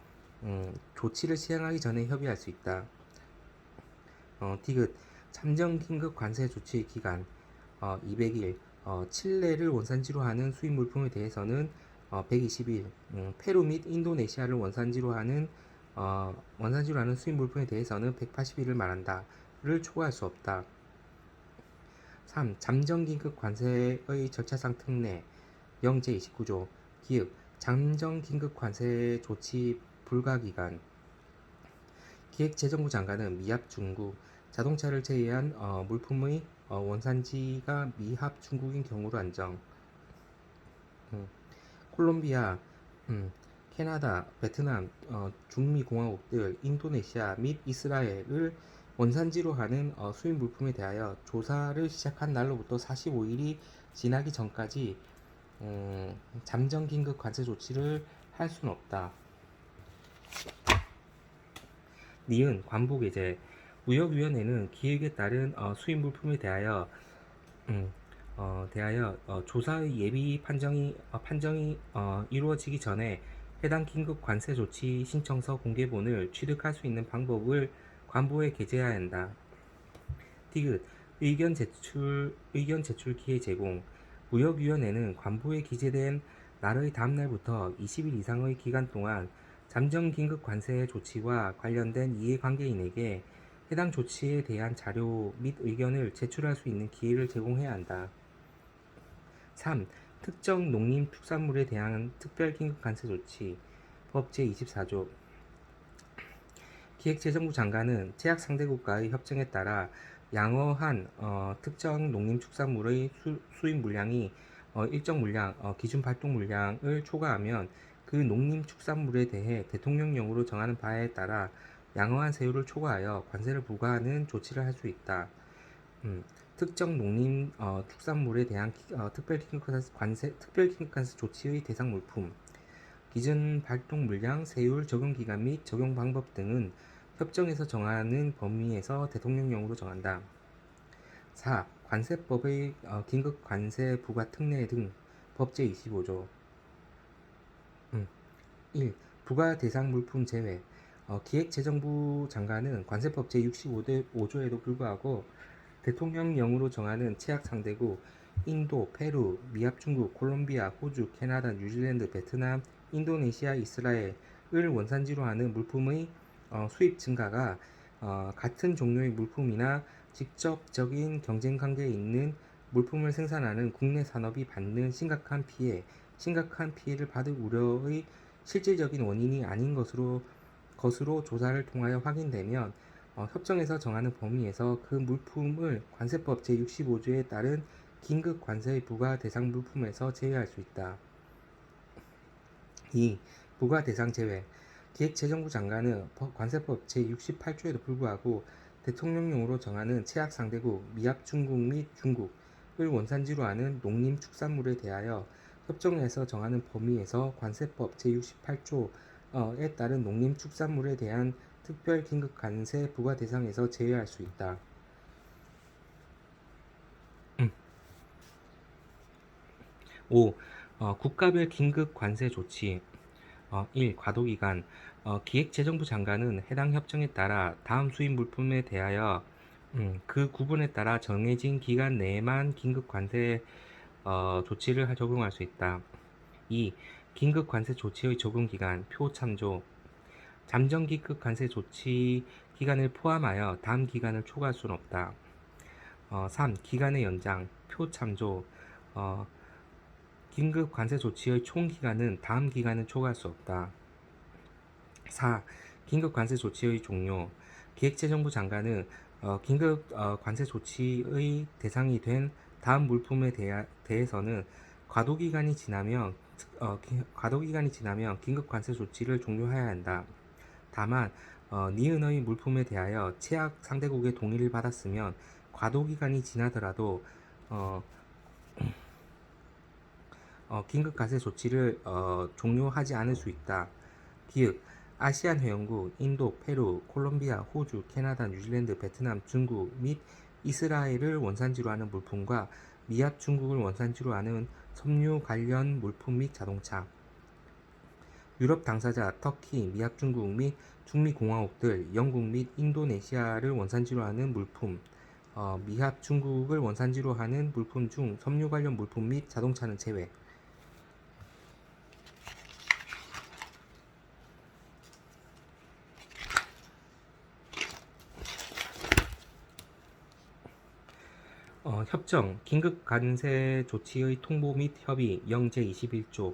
조치를 시행하기 전에 협의할 수 있다. 디귿 잠정 긴급 관세 조치 기간 200일 칠레를 원산지로 하는 수입 물품에 대해서는 120일 페루 및 인도네시아를 원산지로 하는 수입 물품에 대해서는 180일을 말한다.를 초과할 수 없다. 3. 잠정 긴급 관세의 절차상 특례 0제 29조 기획 잠정 긴급 관세 조치 불가 기간 기획재정부 장관은 미합 중국 자동차를 제외한 물품의 원산지가 미합 중국인 경우로 한정. 콜롬비아, 캐나다, 베트남, 중미 공화국들, 인도네시아 및 이스라엘을 원산지로 하는 수입 물품에 대하여 조사를 시작한 날로부터 45일이 지나기 전까지 잠정 긴급 관세 조치를 할 수는 없다. 니은 관보 개재 무역위원회는 기획에 따른 수입 물품에 대하여 조사의 예비 판정이 이루어지기 전에 해당 긴급 관세 조치 신청서 공개본을 취득할 수 있는 방법을 관보에 게재해야 한다. 디귿 의견 제출 기회 제공 무역위원회는 관보에 기재된 날의 다음날부터 20일 이상의 기간 동안 잠정 긴급 관세 조치와 관련된 이해관계인에게 해당 조치에 대한 자료 및 의견을 제출할 수 있는 기회를 제공해야 한다. 3. 특정 농림축산물에 대한 특별 긴급 관세 조치 법 제24조 기획재정부 장관은 제약 상대국과의 협정에 따라 양어한 특정 농림축산물의 수입 물량이 일정 물량, 기준 발동 물량을 초과하면 그 농림축산물에 대해 대통령령으로 정하는 바에 따라 양어한 세율을 초과하여 관세를 부과하는 조치를 할 수 있다. 특정 농림축산물에 대한 특별 긴급관세 조치의 대상 물품, 기준 발동 물량, 세율, 적용 기간 및 적용 방법 등은 협정에서 정하는 범위에서 대통령령으로 정한다. 4. 관세법의 긴급 관세 부과 특례 등 법 제25조 1. 부과 대상 물품 제외 기획재정부 장관은 관세법 제65조에도 불구하고 대통령령으로 정하는 취약 상대국 인도, 페루, 미합 중국, 콜롬비아, 호주, 캐나다, 뉴질랜드, 베트남, 인도네시아, 이스라엘을 원산지로 하는 물품의 수입 증가가 같은 종류의 물품이나 직접적인 경쟁 관계에 있는 물품을 생산하는 국내 산업이 받는 심각한 피해를 받을 우려의 실질적인 원인이 아닌 것으로 조사를 통하여 확인되면 협정에서 정하는 범위에서 그 물품을 관세법 제65조에 따른 긴급 관세의 부과 대상 물품에서 제외할 수 있다. 2. 부과 대상 제외 기획재정부 장관은 관세법 제68조에도 불구하고 대통령령으로 정하는 취약 상대국, 미합 중국 및 중국, 원산지로 하는 농림축산물에 대하여 협정에서 정하는 범위에서 관세법 제68조에 따른 농림축산물에 대한 특별 긴급 관세 부과 대상에서 제외할 수 있다. 5. 국가별 긴급 관세 조치. 1. 과도기간. 기획재정부 장관은 해당 협정에 따라 다음 수입 물품에 대하여 그 구분에 따라 정해진 기간 내에만 긴급 관세 조치를 적용할 수 있다. 2. 긴급 관세 조치의 적용 기간. 표 참조. 잠정 긴급 관세 조치 기간을 포함하여 다음 기간을 초과할 수는 없다. 3. 기간의 연장. 표 참조. 긴급 관세 조치의 총 기간은 다음 기간을 초과할 수 없다. 4. 긴급 관세 조치의 종료. 기획재정부 장관은 긴급 관세 조치의 대상이 된 다음 물품에 대해서는 과도기간이 지나면 긴급 관세 조치를 종료해야 한다. 다만 니은의 물품에 대하여 최악 상대국의 동의를 받았으면 과도기간이 지나더라도 긴급 관세 조치를 종료하지 않을 수 있다. 기획 아시안 회원국, 인도, 페루, 콜롬비아, 호주, 캐나다, 뉴질랜드, 베트남, 중국 및 이스라엘을 원산지로 하는 물품과 미합 중국을 원산지로 하는 섬유 관련 물품 및 자동차. 유럽 당사자 터키, 미합 중국 및 중미 공화국들, 영국 및 인도네시아를 원산지로 하는 물품, 미합 중국을 원산지로 하는 물품 중 섬유 관련 물품 및 자동차는 제외. 협정, 긴급 관세 조치의 통보 및 협의, 영 제21조.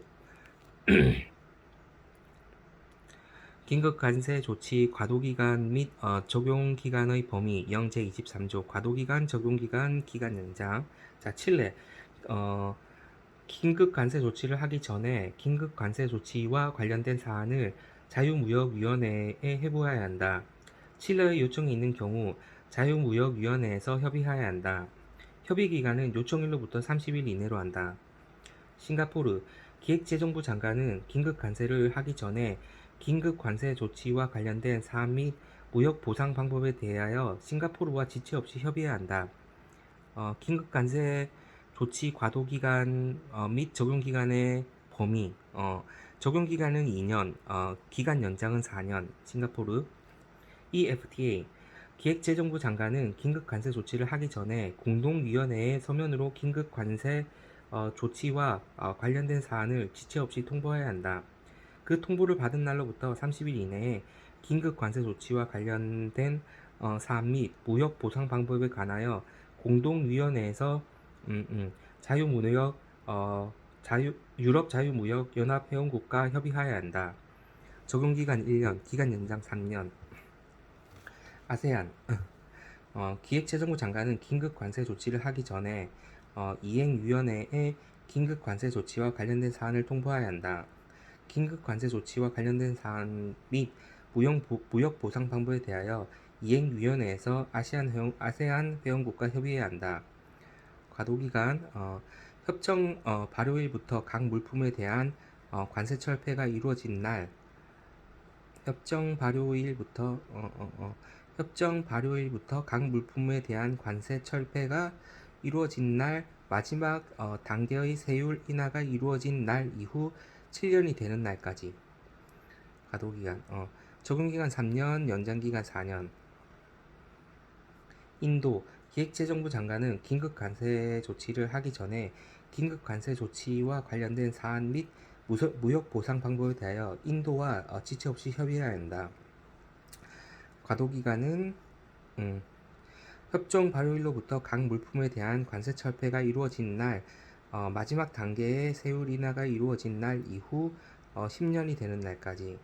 긴급 관세 조치 과도기간 및 적용기간의 범위, 영 제23조. 과도기간, 적용기간, 기간 연장. 자, 칠레. 긴급 관세 조치를 하기 전에 긴급 관세 조치와 관련된 사안을 자유무역위원회에 회부해야 한다. 칠레의 요청이 있는 경우 자유무역위원회에서 협의해야 한다. 협의기간은 요청일로부터 30일 이내로 한다. 싱가포르 기획재정부 장관은 긴급 관세를 하기 전에 긴급 관세 조치와 관련된 사안 및 무역 보상 방법에 대하여 싱가포르와 지체 없이 협의해야 한다. 긴급 관세 조치 과도기간 및 적용기간의 범위. 적용기간은 2년, 기간 연장은 4년. 싱가포르. EFTA 기획재정부 장관은 긴급 관세 조치를 하기 전에 공동위원회의 서면으로 긴급 관세 조치와 관련된 사안을 지체 없이 통보해야 한다. 그 통보를 받은 날로부터 30일 이내에 긴급 관세 조치와 관련된 사안 및 무역 보상 방법에 관하여 공동위원회에서 자유무역 유럽 자유무역 연합 회원국과 협의하여야 한다. 적용기간 1년, 기간 연장 3년. 아세안 기획재정부 장관은 긴급 관세 조치를 하기 전에 이행위원회에 긴급 관세 조치와 관련된 사안을 통보해야 한다. 긴급 관세 조치와 관련된 사안 및 무역 보상 방법에 대하여 이행위원회에서 아세안 회원국과 협의해야 한다. 과도기간 협정 발효일부터 각 물품에 대한 관세 철폐가 이루어진 날 협정 발효일부터 각 물품에 대한 관세 철폐가 이루어진 날 마지막 단계의 세율 인하가 이루어진 날 이후 7년이 되는 날까지. 과도기간 적용기간 3년, 연장기간 4년. 인도 기획재정부 장관은 긴급 관세 조치를 하기 전에 긴급 관세 조치와 관련된 사안 및 무역 보상 방법에 대하여 인도와 지체 없이 협의해야 한다. 과도기간은 협정 발효일로부터 각 물품에 대한 관세 철폐가 이루어진 날 마지막 단계의 세율 인하가 이루어진 날 이후 10년이 되는 날까지.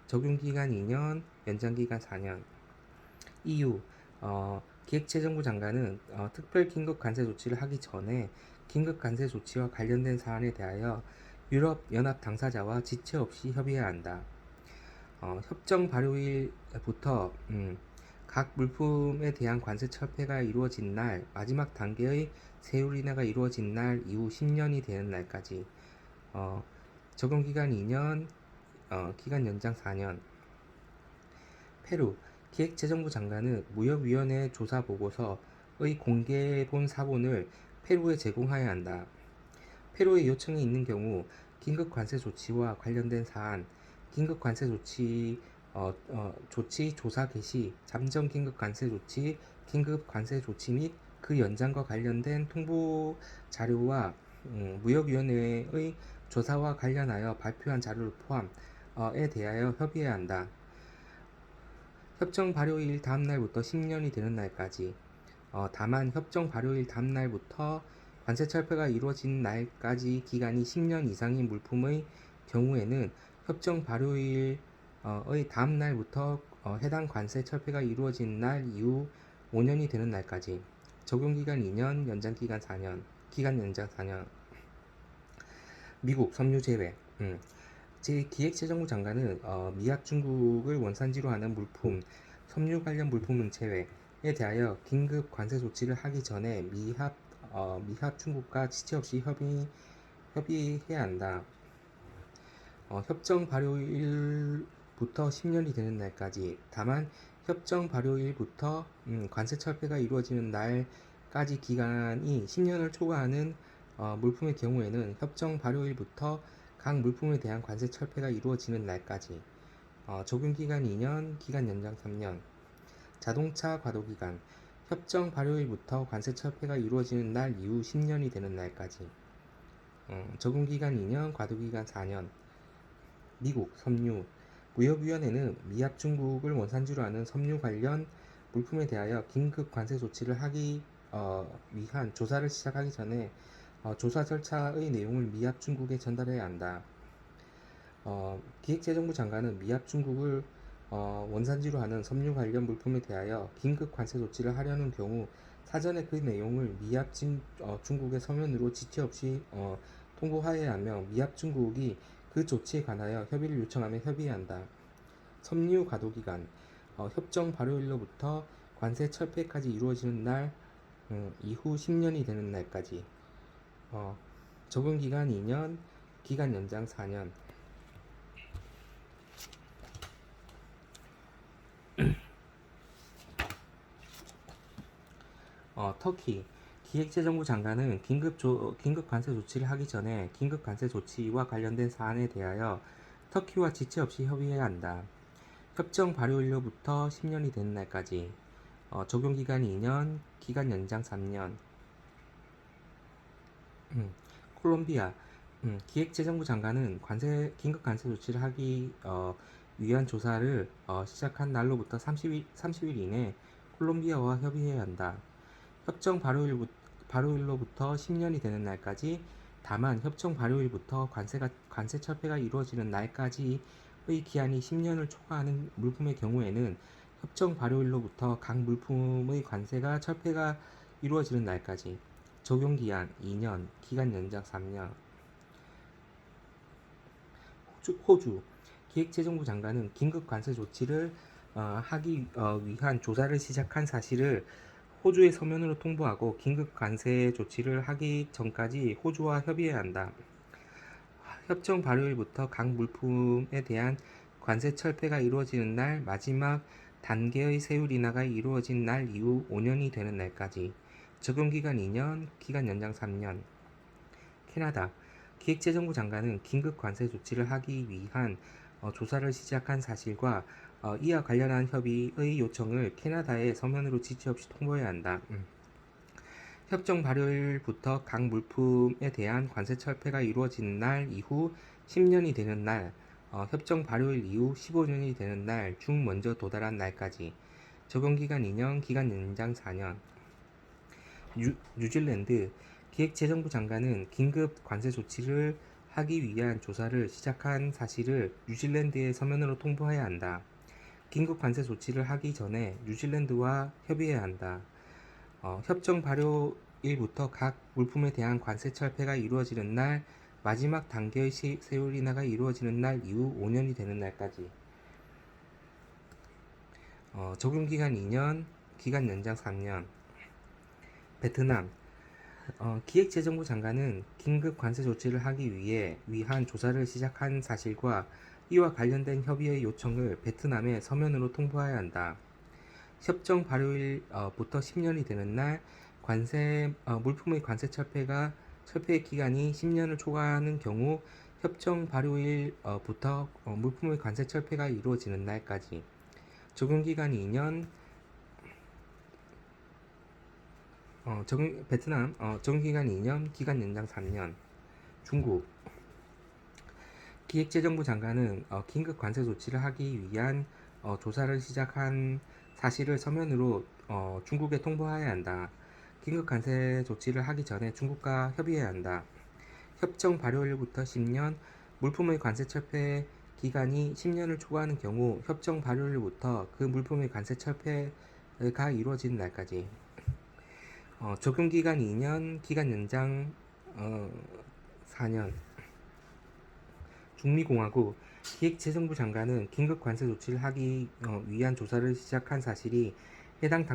적용기간 2년, 연장기간 4년. EU 기획재정부 장관은 특별 긴급 관세 조치를 하기 전에 긴급 관세 조치와 관련된 사안에 대하여 유럽 연합 당사자와 지체 없이 협의해야 한다. 협정 발효일부터 각 물품에 대한 관세 철폐가 이루어진 날, 마지막 단계의 세율 인하가 이루어진 날 이후 10년이 되는 날까지. 적용 기간 2년, 기간 연장 4년. 페루 기획재정부 장관은 무역위원회 조사 보고서의 공개본 사본을 페루에 제공해야 한다. 페루의 요청이 있는 경우 긴급 관세 조치와 관련된 사안, 긴급 관세 조치 조치 조사 개시, 잠정 긴급 관세 조치, 긴급 관세 조치 및 그 연장과 관련된 통보 자료와 무역위원회의 조사와 관련하여 발표한 자료를 포함에 대하여 협의해야 한다. 협정 발효일 다음 날부터 10년이 되는 날까지. 다만 협정 발효일 다음 날부터 관세 철폐가 이루어진 날까지 기간이 10년 이상인 물품의 경우에는 협정 발효일의 다음 날부터 해당 관세 철폐가 이루어진 날 이후 5년이 되는 날까지. 적용 기간 2년, 연장 기간 4년. 기간 연장 4년. 미국 섬유 제외. 제 기획재정부 장관은 미합 중국을 원산지로 하는 물품, 섬유 관련 물품은 제외에 대하여 긴급 관세 조치를 하기 전에 미합 중국과 지체 없이 협의해야 한다. 협정 발효일부터 10년이 되는 날까지. 다만 협정 발효일부터 관세 철폐가 이루어지는 날까지 기간이 10년을 초과하는 물품의 경우에는 협정 발효일부터 각 물품에 대한 관세 철폐가 이루어지는 날까지. 적용 기간 2년, 기간 연장 3년. 자동차 과도기간. 협정 발효일부터 관세 철폐가 이루어지는 날 이후 10년이 되는 날까지. 적용 기간 2년, 과도기간 4년. 미국 섬유 무역위원회는 미합 중국을 원산지로 하는 섬유 관련 물품에 대하여 긴급 관세 조치를 하기 위한 조사를 시작하기 전에 조사 절차의 내용을 미합 중국에 전달해야 한다. 기획재정부 장관은 미합 중국을 원산지로 하는 섬유 관련 물품에 대하여 긴급 관세 조치를 하려는 경우 사전에 그 내용을 미합 중국의 서면으로 지체 없이 통보하여야 하며 미합 중국이 그 조치에 관하여 협의를 요청하며 협의해야 한다. 섬유 과도기간. 협정 발효일로부터 관세 철폐까지 이루어지는 날 이후 10년이 되는 날까지. 적용 기간 2년, 기간 연장 4년. 터키 기획재정부 장관은 긴급 관세 조치를 하기 전에 긴급 관세 조치와 관련된 사안에 대하여 터키와 지체 없이 협의해야 한다. 협정 발효일로부터 10년이 되는 날까지. 적용 기간 2년, 기간 연장 3년. 콜롬비아 기획재정부 장관은 긴급 관세 조치를 하기 위한 조사를 시작한 날로부터 30일 이내 콜롬비아와 협의해야 한다. 협정 발효일로부터 10년이 되는 날까지. 다만 협정 발효일부터 관세 철폐가 이루어지는 날까지의 기한이 10년을 초과하는 물품의 경우에는 협정 발효일로부터 각 물품의 관세가 철폐가 이루어지는 날까지. 적용 기한 2년, 기간 연장 3년. 호주 기획재정부 장관은 긴급 관세 조치를 하기 위한 조사를 시작한 사실을 호주에 서면으로 통보하고 긴급 관세 조치를 하기 전까지 호주와 협의해야 한다. 협정 발효일부터 각 물품에 대한 관세 철폐가 이루어지는 날, 마지막 단계의 세율 인하가 이루어진 날 이후 5년이 되는 날까지. 적용 기간 2년, 기간 연장 3년. 캐나다 기획재정부 장관은 긴급 관세 조치를 하기 위한 조사를 시작한 사실과 이와 관련한 협의의 요청을 캐나다에 서면으로 지체 없이 통보해야 한다. 협정 발효일부터 각 물품에 대한 관세 철폐가 이루어진 날 이후 10년이 되는 날, 협정 발효일 이후 15년이 되는 날 중 먼저 도달한 날까지. 적용 기간 2년, 기간 연장 4년. 뉴질랜드 기획재정부 장관은 긴급 관세 조치를 하기 위한 조사를 시작한 사실을 뉴질랜드에 서면으로 통보해야 한다. 긴급 관세 조치를 하기 전에 뉴질랜드와 협의해야 한다. 협정 발효일부터 각 물품에 대한 관세 철폐가 이루어지는 날, 마지막 단계의 세율 인하가 이루어지는 날 이후 5년이 되는 날까지. 적용기간 2년, 기간 연장 3년. 베트남 기획재정부 장관은 긴급 관세 조치를 하기 위한 조사를 시작한 사실과 이와 관련된 협의의 요청을 베트남에 서면으로 통보해야 한다. 협정 발효일부터 10년이 되는 날 물품의 관세 철폐의 기간이 10년을 초과하는 경우 협정 발효일부터 물품의 관세 철폐가 이루어지는 날까지. 적용기간이 2년. 베트남 적용기간이 2년, 기간 연장 3년. 중국 기획재정부 장관은 긴급 관세 조치를 하기 위한 조사를 시작한 사실을 서면으로 중국에 통보해야 한다. 긴급 관세 조치를 하기 전에 중국과 협의해야 한다. 협정 발효일부터 10년, 물품의 관세 철폐 기간이 10년을 초과하는 경우 협정 발효일부터 그 물품의 관세 철폐가 이루어지는 날까지. 적용기간 2년, 기간 연장 4년. 중미공화국 기획재정부 장관은 긴급 관세 조치를 하기 위한 조사를 시작한 사실이 해당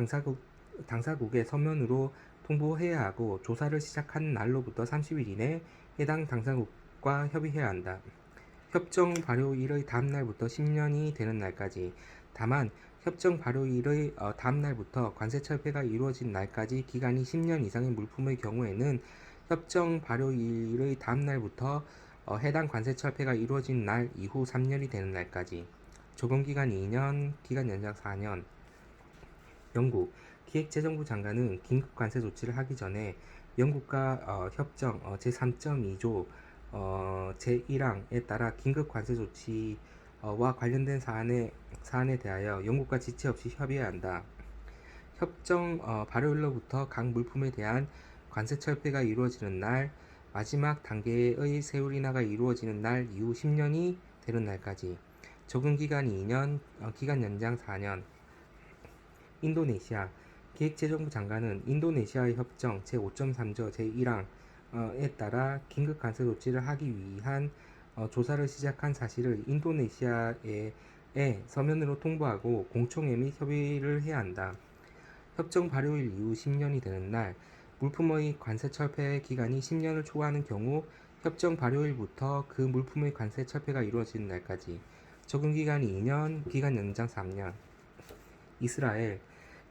당사국에 서면으로 통보해야 하고 조사를 시작한 날로부터 30일 이내 해당 당사국과 협의해야 한다. 협정 발효일의 다음 날부터 10년이 되는 날까지. 다만 협정 발효일의 다음 날부터 관세 철폐가 이루어진 날까지 기간이 10년 이상의 물품의 경우에는 협정 발효일의 다음 날부터 해당 관세 철폐가 이루어진 날 이후 3년이 되는 날까지. 적용기간 2년, 기간 연장 4년. 영국 기획재정부 장관은 긴급 관세 조치를 하기 전에 영국과 협정 제3.2조 제1항에 따라 긴급 관세 조치와 관련된 사안에 대하여 영국과 지체 없이 협의해야 한다. 협정 발효일로부터 각 물품에 대한 관세 철폐가 이루어지는 날, 마지막 단계의 세율 인하가 이루어지는 날 이후 10년이 되는 날까지. 적용기간이 2년, 기간 연장 4년. 인도네시아 기획재정부 장관은 인도네시아의 협정 제5.3조 제1항에 따라 긴급 관세 조치를 하기 위한 조사를 시작한 사실을 인도네시아에 서면으로 통보하고 공청회 및 협의를 해야 한다. 협정 발효일 이후 10년이 되는 날, 물품의 관세 철폐 기간이 10년을 초과하는 경우 협정 발효일부터 그 물품의 관세 철폐가 이루어지는 날까지. 적용기간이 2년, 기간 연장 3년. 이스라엘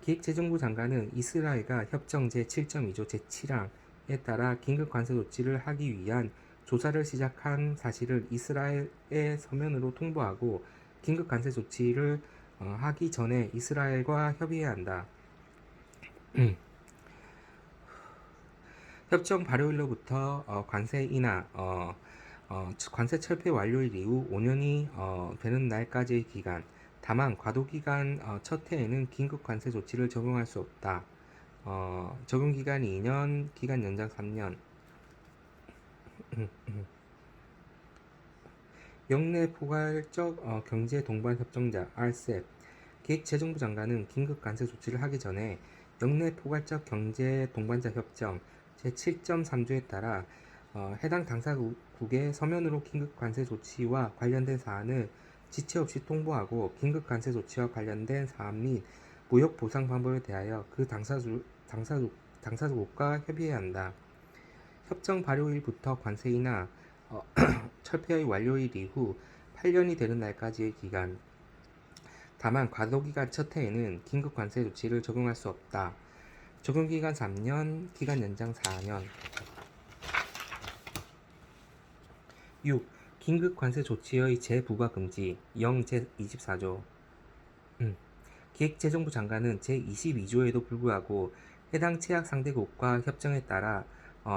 기획재정부 장관은 이스라엘과 협정 제7.2조 제7항에 따라 긴급 관세 조치를 하기 위한 조사를 시작한 사실을 이스라엘에 서면으로 통보하고 긴급 관세 조치를 하기 전에 이스라엘과 협의해야 한다. 협정 발효일로부터 관세 인하, 관세 철폐 완료일 이후 5년이 되는 날까지의 기간. 다만 과도기간 첫 해에는 긴급 관세 조치를 적용할 수 없다. 적용기간이 2년, 기간 연장 3년. 영내 포괄적 경제 동반 협정자 RCEP 기획재정부 장관은 긴급 관세 조치를 하기 전에 영내 포괄적 경제 동반자 협정 제7.3조에 따라 해당 당사국에 서면으로 긴급 관세 조치와 관련된 사안을 지체 없이 통보하고 긴급 관세 조치와 관련된 사안 및 무역 보상 방법에 대하여 그 당사국과 협의해야 한다. 협정 발효일부터 관세 인하 철폐의 완료일 이후 8년이 되는 날까지의 기간. 다만 과도기간 첫 해에는 긴급 관세 조치를 적용할 수 없다. 적용기간 3년, 기간 연장 4년. 6. 긴급 관세 조치의 재부과 금지 영 제24조. 기획재정부 장관은 제22조에도 불구하고 해당 채약 상대국과 협정에 따라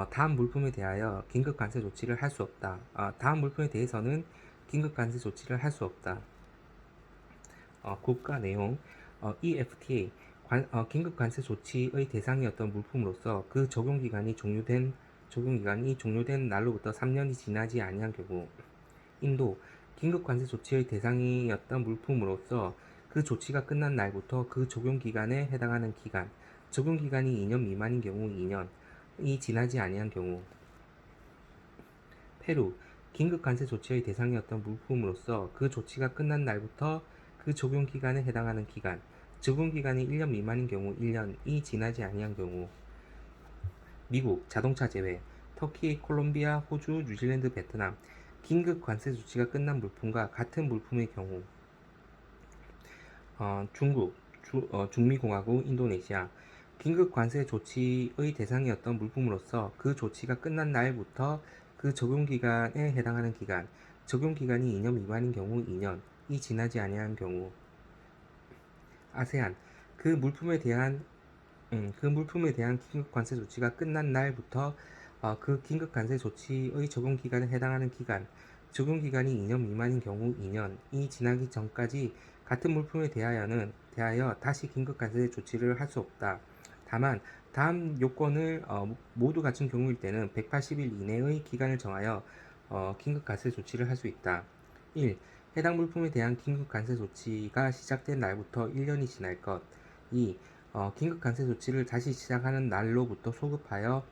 다음 물품에 대하여 긴급 관세 조치를 할 수 없다. 다음 물품에 대해서는 긴급 관세 조치를 할 수 없다. 국가 내용 이 FTA 긴급 관세 조치의 대상이었던 물품으로서 그 적용기간이 종료된 날로부터 3년이 지나지 아니한 경우. 인도 긴급 관세 조치의 대상이었던 물품으로서 그 조치가 끝난 날부터 그 적용기간에 해당하는 기간, 적용기간이 2년 미만인 경우 2년이 지나지 아니한 경우. 페루 긴급 관세 조치의 대상이었던 물품으로서 그 조치가 끝난 날부터 그 적용기간에 해당하는 기간, 적용기간이 1년 미만인 경우 1년이 지나지 아니한 경우. 미국 자동차 제외, 터키, 콜롬비아, 호주, 뉴질랜드, 베트남. 긴급 관세 조치가 끝난 물품과 같은 물품의 경우. 중국, 중미공화국, 인도네시아. 긴급 관세 조치의 대상이었던 물품으로서 그 조치가 끝난 날부터 그 적용기간에 해당하는 기간, 적용기간이 2년 미만인 경우 2년이 지나지 아니한 경우. 아세안. 그 물품에 대한 그 물품에 대한 긴급 관세 조치가 끝난 날부터 그 긴급 관세 조치의 적용 기간에 해당하는 기간, 적용 기간이 2년 미만인 경우 2년이 지나기 전까지 같은 물품에 대하여 다시 긴급 관세 조치를 할 수 없다. 다만 다음 요건을 모두 갖춘 경우일 때는 180일 이내의 기간을 정하여 긴급 관세 조치를 할 수 있다. 1. 해당 물품에 대한 긴급 관세 조치가 시작된 날부터 1년이 지날 것. 2. 긴급 관세 조치를 다시 시작하는 날로부터 소급하여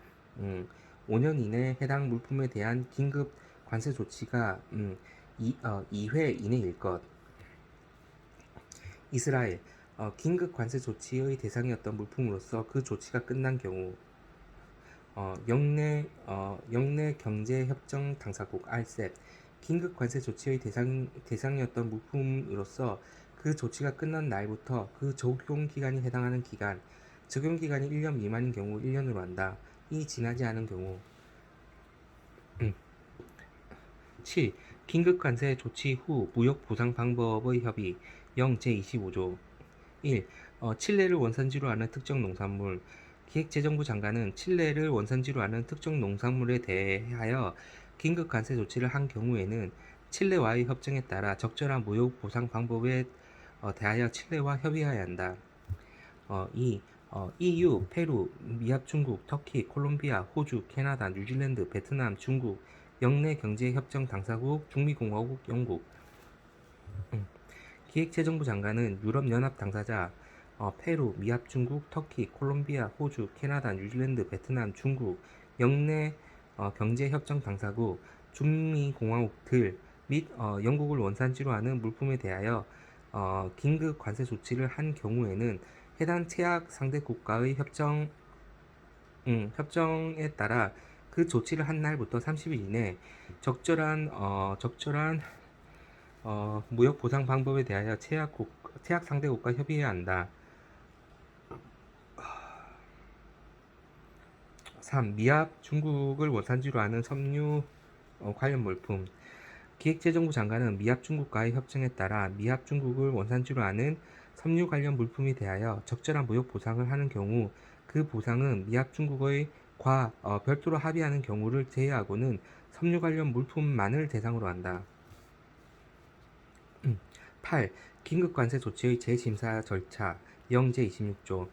5년 이내 해당 물품에 대한 긴급 관세 조치가 2회 이내일 것. 이스라엘. 긴급 관세 조치의 대상이었던 물품으로서 그 조치가 끝난 경우. 영내 경제협정 당사국 RCEP. 긴급 관세 조치의 대상이었던 물품으로서 그 조치가 끝난 날부터 그 적용 기간이 해당하는 기간, 적용 기간이 1년 미만인 경우 1년으로 한다. 이 지나지 않은 경우. 7. 긴급 관세 조치 후 무역 보상 방법의 협의. 0 제25조. 1. 칠레를 원산지로 하는 특정 농산물. 기획재정부 장관은 칠레를 원산지로 하는 특정 농산물에 대하여 긴급 관세 조치를 한 경우에는 칠레와의 협정에 따라 적절한 무역 보상 방법에 대하여 칠레와 협의해야 한다. 2. EU, 페루, 미합 중국, 터키, 콜롬비아, 호주, 캐나다, 뉴질랜드, 베트남, 중국, 영내 경제협정 당사국, 중미공화국, 영국. 기획재정부 장관은 유럽연합 당사자 페루, 미합 중국, 터키, 콜롬비아, 호주, 캐나다, 뉴질랜드, 베트남, 중국, 영내 경제협정 당사국, 중미공화국들 및 영국을 원산지로 하는 물품에 대하여 긴급 관세 조치를 한 경우에는 해당 제약 상대 국가의 협정에 따라 그 조치를 한 날부터 30일 이내 적절한 무역 보상 방법에 대하여 제약 상대 국가 협의해야 한다. 3. 미합 중국을 원산지로 하는 섬유 관련 물품. 기획재정부 장관은 미합 중국과의 협정에 따라 미합 중국을 원산지로 하는 섬유 관련 물품에 대하여 적절한 무역 보상을 하는 경우 그 보상은 미합 중국의 별도로 합의하는 경우를 제외하고는 섬유 관련 물품만을 대상으로 한다. 8. 긴급관세 조치의 재심사 절차. 0 제26조.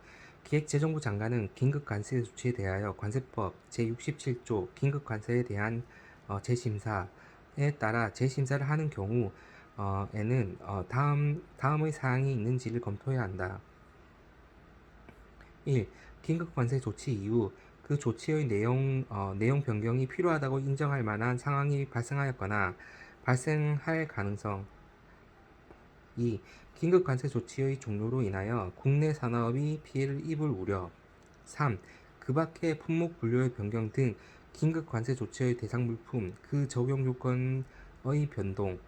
기획재정부 장관은 긴급관세 조치에 대하여 관세법 제67조 긴급관세에 대한 재심사에 따라 재심사를 하는 경우에는 다음의 사항이 있는지를 검토해야 한다. 1. 긴급관세 조치 이후 그 조치의 내용 변경이 필요하다고 인정할 만한 상황이 발생하였거나 발생할 가능성. 2. 긴급관세 조치의 종료로 인하여 국내 산업이 피해를 입을 우려. 3. 그 밖의 품목 분류의 변경 등 긴급관세 조치의 대상 물품, 그 적용 요건의 변동,